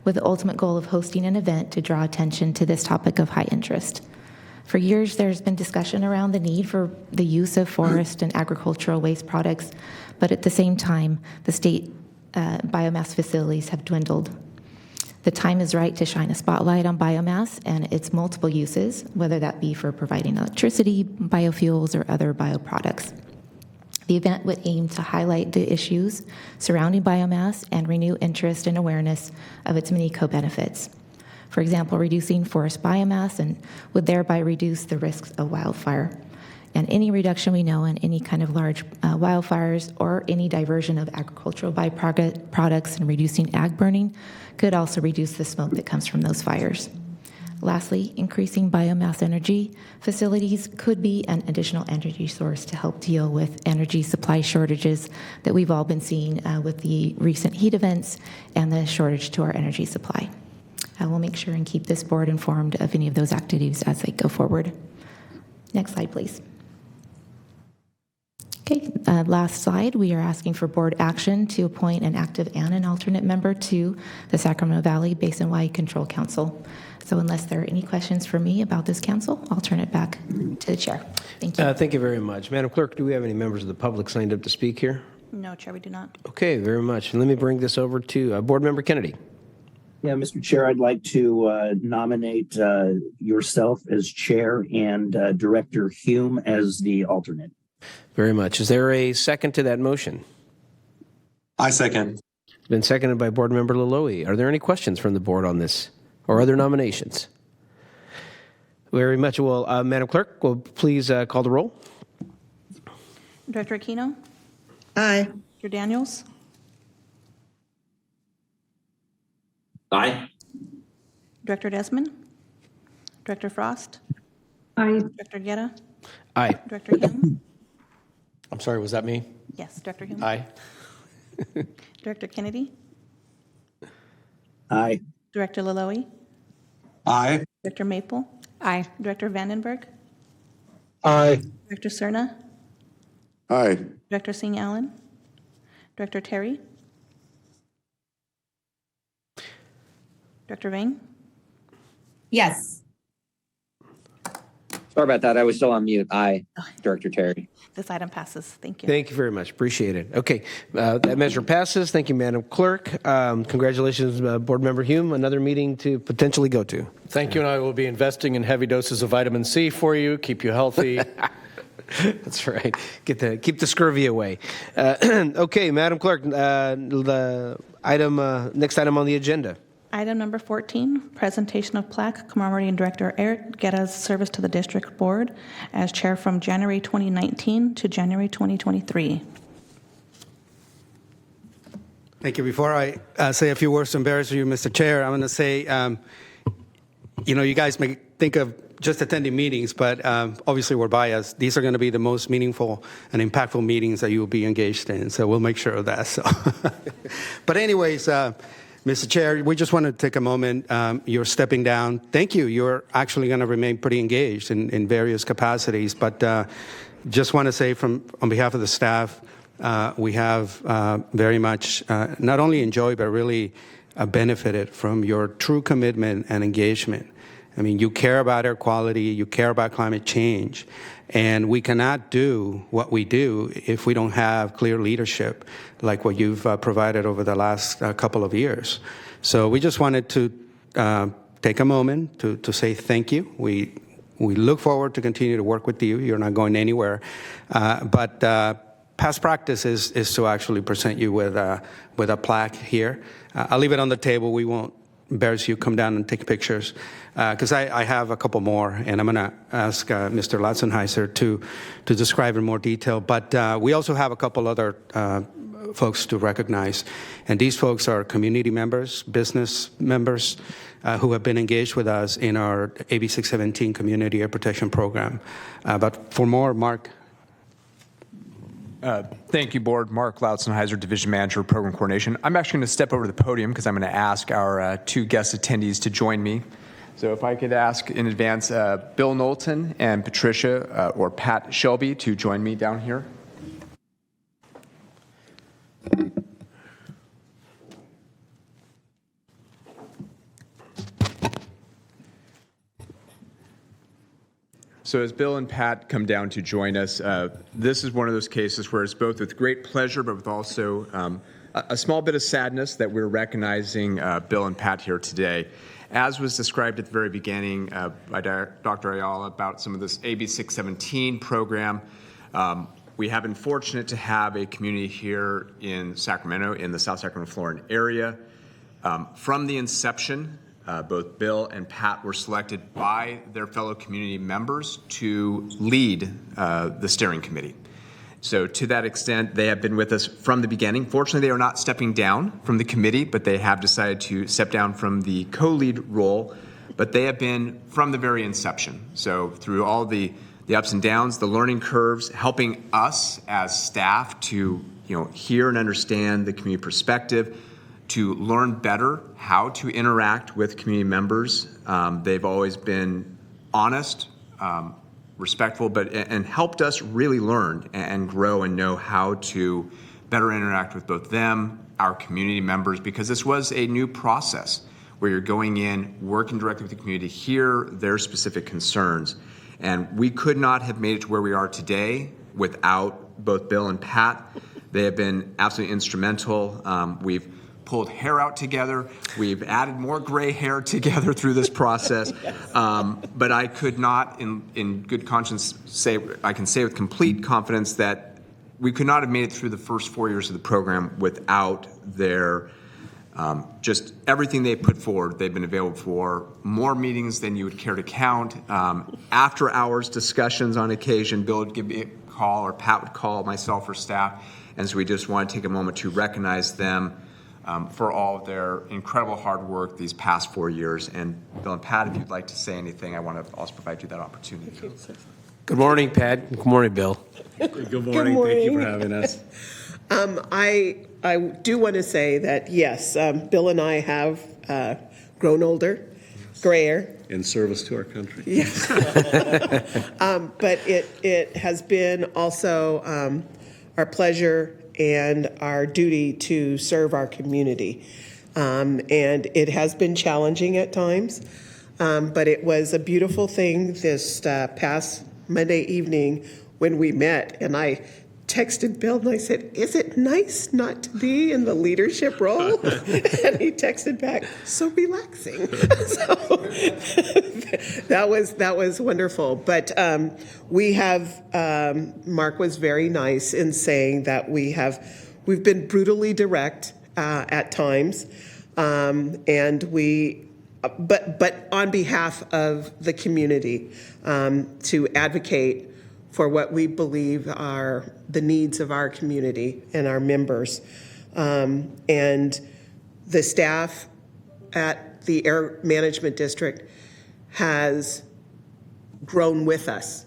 with the ultimate goal of hosting an event to draw attention to this topic of high interest. For years, there's been discussion around the need for the use of forest and agricultural waste products, but at the same time, the state biomass facilities have dwindled. The time is right to shine a spotlight on biomass and its multiple uses, whether that be for providing electricity, biofuels, or other bioproducts. The event would aim to highlight the issues surrounding biomass and renew interest and awareness of its many co-benefits. For example, reducing forest biomass and would thereby reduce the risks of wildfire. And any reduction we know in any kind of large wildfires or any diversion of agricultural byproducts and reducing ag burning could also reduce the smoke that comes from those fires. Lastly, increasing biomass energy facilities could be an additional energy source to help deal with energy supply shortages that we've all been seeing with the recent heat events and the shortage to our energy supply. We'll make sure and keep this board informed of any of those activities as they go forward. Next slide, please. Okay, last slide. We are asking for board action to appoint an active and an alternate member to the Sacramento Valley Basin-wide Control Council. So unless there are any questions for me about this council, I'll turn it back to the chair. Thank you. Thank you very much. Madam Clerk, do we have any members of the public signed up to speak here? No, Chair, we do not. Okay, very much. And let me bring this over to Board Member Kennedy. Yeah, Mr. Chair, I'd like to nominate yourself as chair and Director Hume as the alternate. Very much. Is there a second to that motion? I second. It's been seconded by Board Member Laloe. Are there any questions from the board on this or other nominations? Very much. Well, Madam Clerk, will please call the roll. Director Aquino? Aye. Director Daniels? Aye. Director Desmond? Director Frost? Aye. Director Guerra? Aye. Director Hume? I'm sorry, was that me? Yes, Director Hume. Aye. Director Kennedy? Aye. Director Laloe? Aye. Director Maple? Aye. Director Vandenberg? Aye. Director Cerna? Aye. Director Singh Allen? Director Terry? Director Vang? Yes. Sorry about that. I was still on mute. Aye, Director Terry. This item passes. Thank you. Thank you very much. Appreciate it. Okay, that measure passes. Thank you, Madam Clerk. Congratulations, Board Member Hume. Another meeting to potentially go to. Thank you, and I will be investing in heavy doses of vitamin C for you, keep you healthy. That's right. Keep the scurvy away. Okay, Madam Clerk, the next item on the agenda. Item number 14, presentation of plaque commemorating Director Eric Guerra's service to the district board as chair from January 2019 to January 2023. Thank you. Before I say a few words to embarrass you, Mr. Chair, I'm going to say, you guys may think of just attending meetings, but obviously we're biased. These are going to be the most meaningful and impactful meetings that you will be engaged in, so we'll make sure of that. So, but anyways, Mr. Chair, we just want to take a moment. You're stepping down. Thank you. You're actually going to remain pretty engaged in various capacities, but just want to say on behalf of the staff, we have very much not only enjoyed, but really benefited from your true commitment and engagement. I mean, you care about air quality, you care about climate change, and we cannot do what we do if we don't have clear leadership like what you've provided over the last couple of years. So we just wanted to take a moment to say thank you. We look forward to continue to work with you. You're not going anywhere. But past practice is to actually present you with a plaque here. I'll leave it on the table. We won't embarrass you. Come down and take pictures. Because I have a couple more, and I'm going to ask Mr. Latzenheiser to describe in more detail. But we also have a couple other folks to recognize. And these folks are community members, business members, who have been engaged with us in our AB 617 Community Air Protection Program. But for more, Mark. Thank you, Board. Mark Lautzenheiser, Division Manager, Program Coordination. I'm actually going to step over to the podium because I'm going to ask our two guest attendees to join me. So if I could ask in advance Bill Knowlton and Patricia or Pat Shelby to join me down here. So as Bill and Pat come down to join us, this is one of those cases where it's both with great pleasure, but with also a small bit of sadness that we're recognizing Bill and Pat here today. As was described at the very beginning by Dr. Ayala about some of this AB 617 program, we have been fortunate to have a community here in Sacramento, in the South Sacramento, Florida area. From the inception, both Bill and Pat were selected by their fellow community members to lead the steering committee. So to that extent, they have been with us from the beginning. Fortunately, they are not stepping down from the committee, but they have decided to step down from the co-lead role. But they have been from the very inception. So through all the ups and downs, the learning curves, helping us as staff to hear and understand the community perspective, to learn better how to interact with community members. They've always been honest, respectful, and helped us really learn and grow and know how to better interact with both them, our community members, because this was a new process where you're going in, working directly with the community, hear their specific concerns. And we could not have made it to where we are today without both Bill and Pat. They have been absolutely instrumental. We've pulled hair out together. We've added more gray hair together through this process. But I could not, in good conscience, I can say with complete confidence that we could not have made it through the first 4 years of the program without their just everything they put forward. They've been available for more meetings than you would care to count. After hours discussions on occasion, Bill would give me a call or Pat would call myself or staff. And so we just want to take a moment to recognize them for all of their incredible hard work these past 4 years. And Bill and Pat, if you'd like to say anything, I want to also provide you that opportunity. Good morning, Pat. Good morning, Bill. Good morning. Thank you for having us. I do want to say that, yes, Bill and I have grown older, grayer. In service to our country. Yes. But it has been also our pleasure and our duty to serve our community. And it has been challenging at times, but it was a beautiful thing this past Monday evening when we met, and I texted Bill and I said, "Is it nice not to be in the leadership role?" And he texted back, "So relaxing." So that was wonderful. But we have Mark was very nice in saying that we've been brutally direct at times, and but on behalf of the community to advocate for what we believe are the needs of our community and our members. And the staff at the Air Management District has grown with us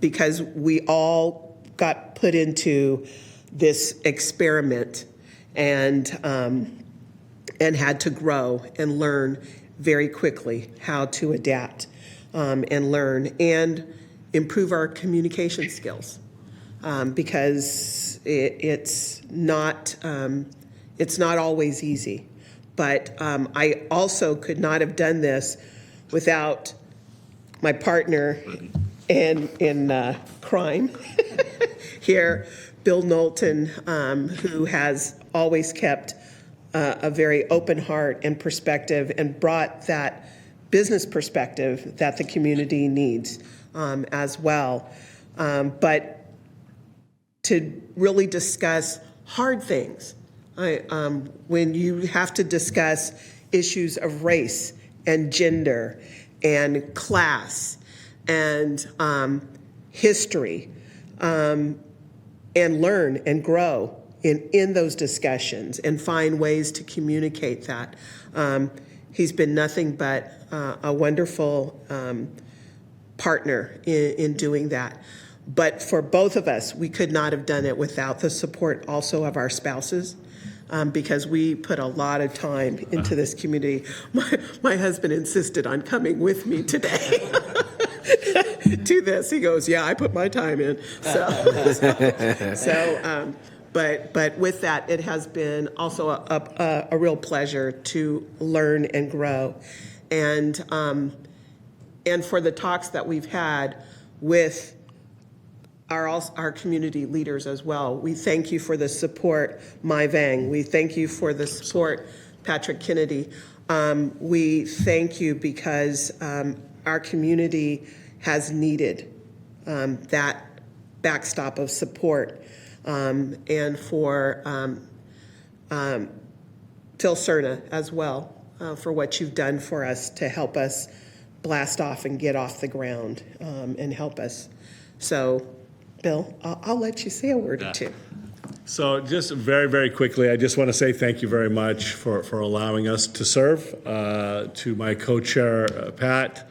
because we all got put into this experiment and had to grow and learn very quickly how to adapt and learn and improve our communication skills because it's not always easy. But I also could not have done this without my partner in crime here, Bill Knowlton, who has always kept a very open heart and perspective and brought that business perspective that the community needs as well. But to really discuss hard things, when you have to discuss issues of race and gender and class and history and learn and grow in those discussions and find ways to communicate that. He's been nothing but a wonderful partner in doing that. But for both of us, we could not have done it without the support also of our spouses. Because we put a lot of time into this community. My husband insisted on coming with me today to this. He goes, yeah, I put my time in. But with that, it has been also a real pleasure to learn and grow. And for the talks that we've had with our community leaders as well. We thank you for the support, Mai Vang. We thank you for the support, Patrick Kennedy. We thank you because our community has needed that backstop of support. And for Phil Cerna as well for what you've done for us to help us blast off and get off the ground and help us. So, Bill, I'll let you say a word or two. So just very, very quickly, I just want to say thank you very much for allowing us to serve. To my co-chair, Pat,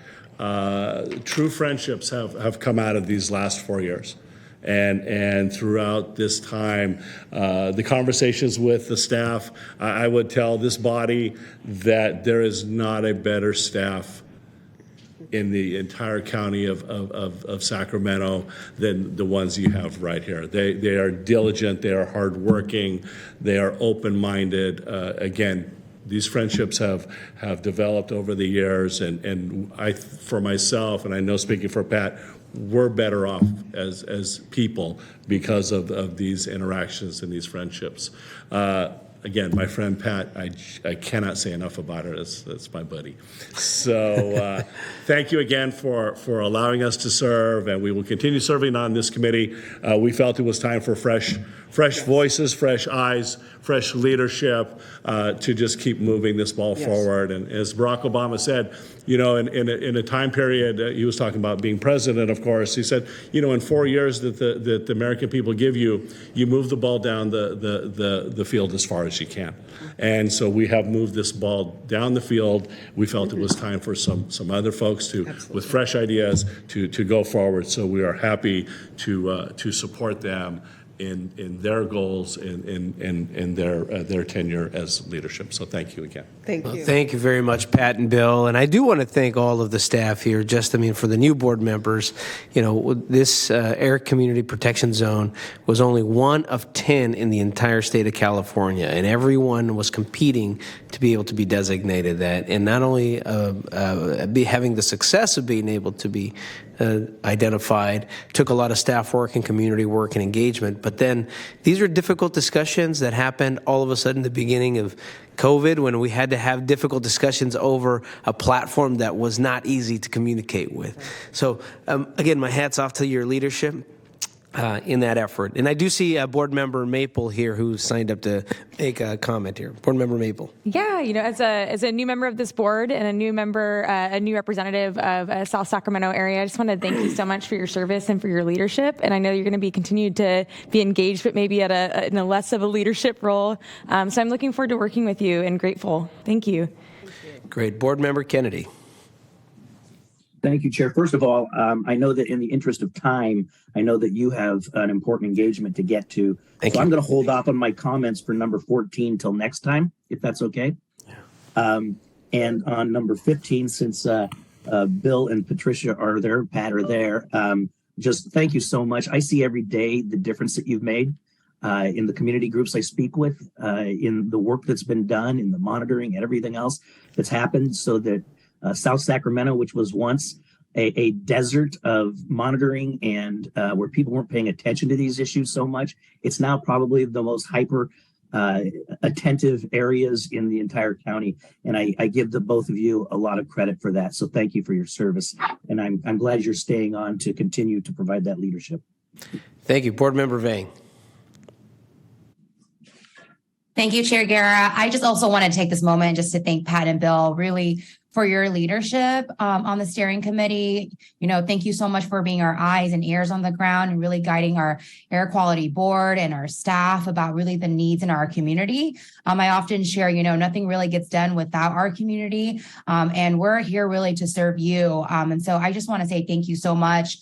true friendships have come out of these last 4 years. And throughout this time, the conversations with the staff, I would tell this body that there is not a better staff in the entire county of Sacramento than the ones you have right here. They are diligent, they are hardworking, they are open-minded. Again, these friendships have developed over the years, and I, for myself, and I know speaking for Pat, we're better off as people because of these interactions and these friendships. Again, my friend Pat, I cannot say enough about her. That's my buddy. So thank you again for allowing us to serve, and we will continue serving on this committee. We felt it was time for fresh voices, fresh eyes, fresh leadership to just keep moving this ball forward. And as Barack Obama said, you know, in a time period, he was talking about being president, of course. He said, you know, in 4 years that the American people give you, you move the ball down the field as far as you can. And so we have moved this ball down the field. We felt it was time for some other folks with fresh ideas to go forward. So we are happy to support them in their goals in their tenure as leadership. So thank you again. Thank you. Thank you very much, Pat and Bill. And I do want to thank all of the staff here. For the new board members, you know, this air community protection zone was only one of 10 in the entire state of California, and everyone was competing to be able to be designated that. And not only having the success of being able to be identified, took a lot of staff work and community work and engagement. But then these are difficult discussions that happened all of a sudden at the beginning of COVID, when we had to have difficult discussions over a platform that was not easy to communicate with. So again, my hat's off to your leadership in that effort. And I do see Board Member Maple here who signed up to make a comment here. Board Member Maple. Yeah, you know, as a new member of this board and a new member, a new representative of South Sacramento area, I just want to thank you so much for your service and for your leadership. And I know you're going to be continued to be engaged, but maybe in a less of a leadership role. So I'm looking forward to working with you and grateful. Thank you. Great. Board Member Kennedy. Thank you, Chair. First of all, I know that in the interest of time, I know that you have an important engagement to get to. Thank so you. I'm going to hold off on my comments for number 14 till next time, if that's okay. And on number 15, since Bill and Patricia are there, Pat are there, just thank you so much. I see every day the difference that you've made in the community groups I speak with, in the work that's been done, in the monitoring and everything else that's happened, so that South Sacramento, which was once a desert of monitoring and where people weren't paying attention to these issues so much, it's now probably the most hyper attentive areas in the entire county. And I give the both of you a lot of credit for that. So thank you for your service. And I'm glad you're staying on to continue to provide that leadership. Thank you. Board Member Vang. Thank you, Chair Guerra. I just also want to take this moment just to thank Pat and Bill really for your leadership on the steering committee. Thank you so much for being our eyes and ears on the ground and really guiding our air quality board and our staff about really the needs in our community. I often share, nothing really gets done without our community, and we're here really to serve you. And so I just want to say thank you so much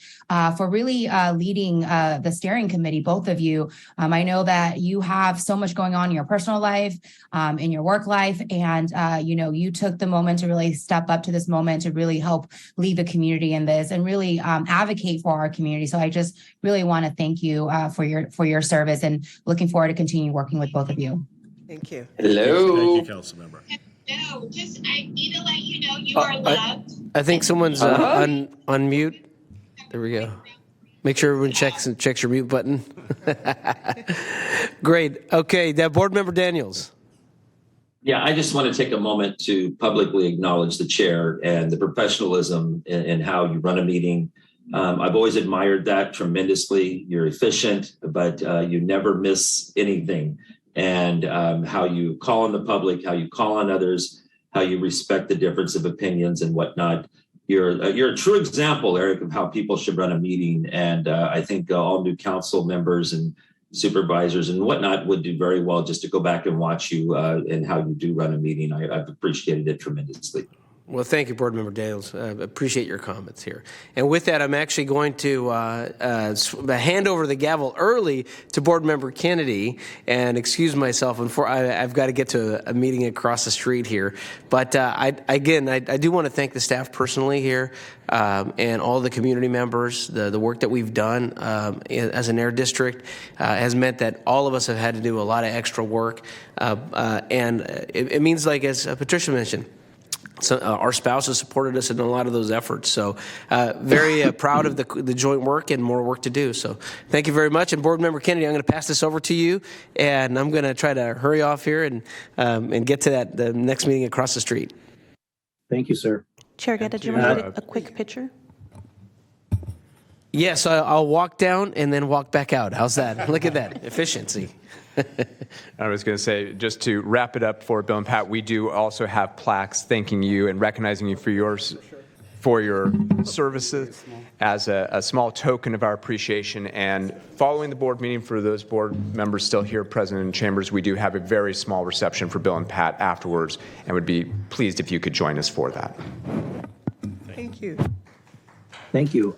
for really leading the steering committee, both of you. I know that you have so much going on in your personal life, in your work life, and you took the moment to really step up to this moment to really help lead the community in this and really advocate for our community. So I just really want to thank you for your service, and looking forward to continue working with both of you. Thank you. Hello. Thank you, Councilmember. No, just I need to let you know you are loved. I think someone's unmute. There we go. Make sure everyone checks your mute button. Great. Okay, Board Member Daniels. Yeah, I just want to take a moment to publicly acknowledge the chair and the professionalism in how you run a meeting. I've always admired that tremendously. You're efficient, but you never miss anything. And how you call on the public, how you call on others, how you respect the difference of opinions and whatnot. You're a true example, Eric, of how people should run a meeting. And I think all new council members and supervisors and whatnot would do very well just to go back and watch you and how you do run a meeting. I've appreciated it tremendously. Well, thank you, Board Member Daniels. I appreciate your comments here. And with that, I'm actually going to hand over the gavel early to Board Member Kennedy and excuse myself. I've got to get to a meeting across the street here. But I do want to thank the staff personally here and all the community members. The work that we've done as an air district has meant that all of us have had to do a lot of extra work. And it means, like as Patricia mentioned, so our spouses supported us in a lot of those efforts. So very proud of the joint work and more work to do. So thank you very much. And Board Member Kennedy, I'm going to pass this over to you. And I'm going to try to hurry off here and get to the next meeting across the street. Thank you, sir. Chair Guerra, did you want to get a quick picture? Yes, I'll walk down and then walk back out. How's that? Look at that efficiency. I was going to say, just to wrap it up for Bill and Pat, we do also have plaques thanking you and recognizing you for your services as a small token of our appreciation. And following the board meeting, for those board members still here present in chambers, we do have a very small reception for Bill and Pat afterwards, and would be pleased if you could join us for that. Thank you. Thank you.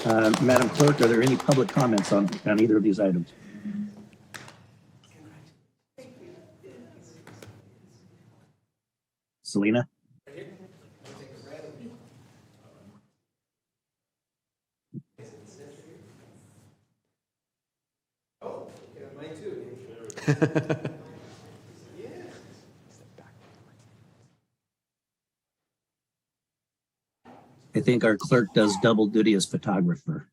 Madam Clerk, are there any public comments on either of these items? Selena? Oh, yeah, mine too. I think our clerk does double duty as photographer.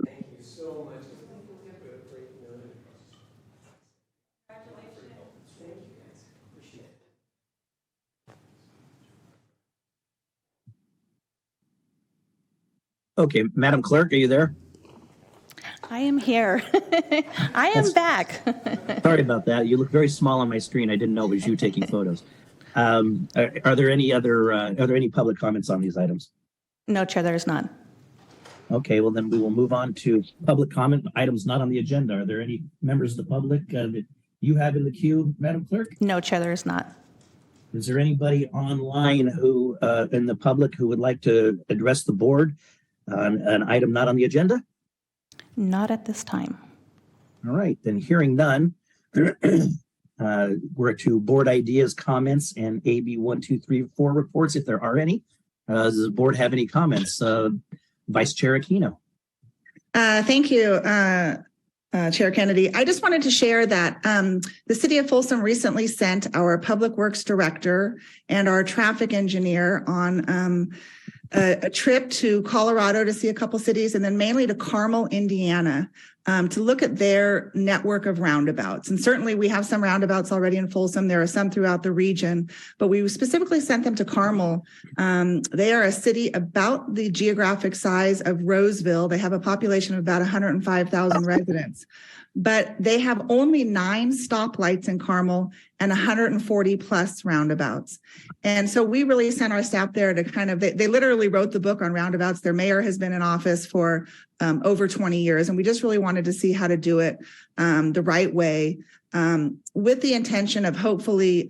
Thank you so much. Okay, Madam Clerk, are you there? I am here. I am back. Sorry about that. You look very small on my screen. I didn't know it was you taking photos. Are there any public comments on these items? No, Chair, there is none. Okay, well then we will move on to public comment items not on the agenda. Are there any members of the public that you have in the queue, Madam Clerk? No, Chair, there is not. Is there anybody online who, in the public, who would like to address the board on an item not on the agenda? Not at this time. All right, then hearing none, we're to board ideas, comments, and AB 1, 2, 3, 4 reports, if there are any. Does the board have any comments? Vice Chair Aquino. Thank you, Chair Kennedy. I just wanted to share that the City of Folsom recently sent our Public Works Director and our traffic engineer on a trip to Colorado to see a couple cities, and then mainly to Carmel, Indiana, to look at their network of roundabouts. And certainly we have some roundabouts already in Folsom. There are some throughout the region, but we specifically sent them to Carmel. They are a city about the geographic size of Roseville. They have a population of about 105,000 residents, but they have only 9 stoplights in Carmel and 140 plus roundabouts. And so we really sent our staff there to kind of, they literally wrote the book on roundabouts. Their mayor has been in office for over 20 years. And we just really wanted to see how to do it the right way, with the intention of hopefully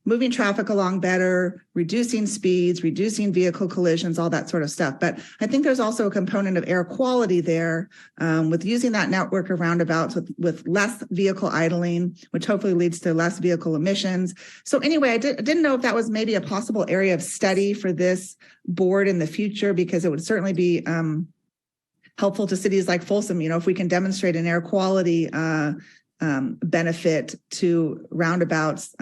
moving traffic along better, reducing speeds, reducing vehicle collisions, all that sort of stuff. But I think there's also a component of air quality there, with using that network of roundabouts with less vehicle idling, which hopefully leads to less vehicle emissions. So anyway, I didn't know if that was maybe a possible area of study for this board in the future, because it would certainly be helpful to cities like Folsom, if we can demonstrate an air quality benefit to roundabouts,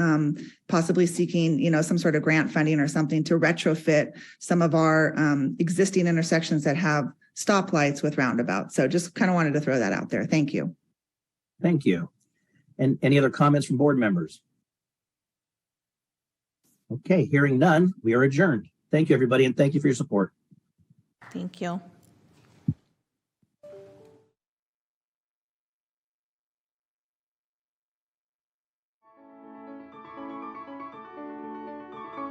possibly seeking, some sort of grant funding or something to retrofit some of our existing intersections that have stoplights with roundabouts. So just kind of wanted to throw that out there. Thank you. Thank you. And any other comments from board members? Okay, hearing none, we are adjourned. Thank you, everybody, and thank you for your support. Thank you.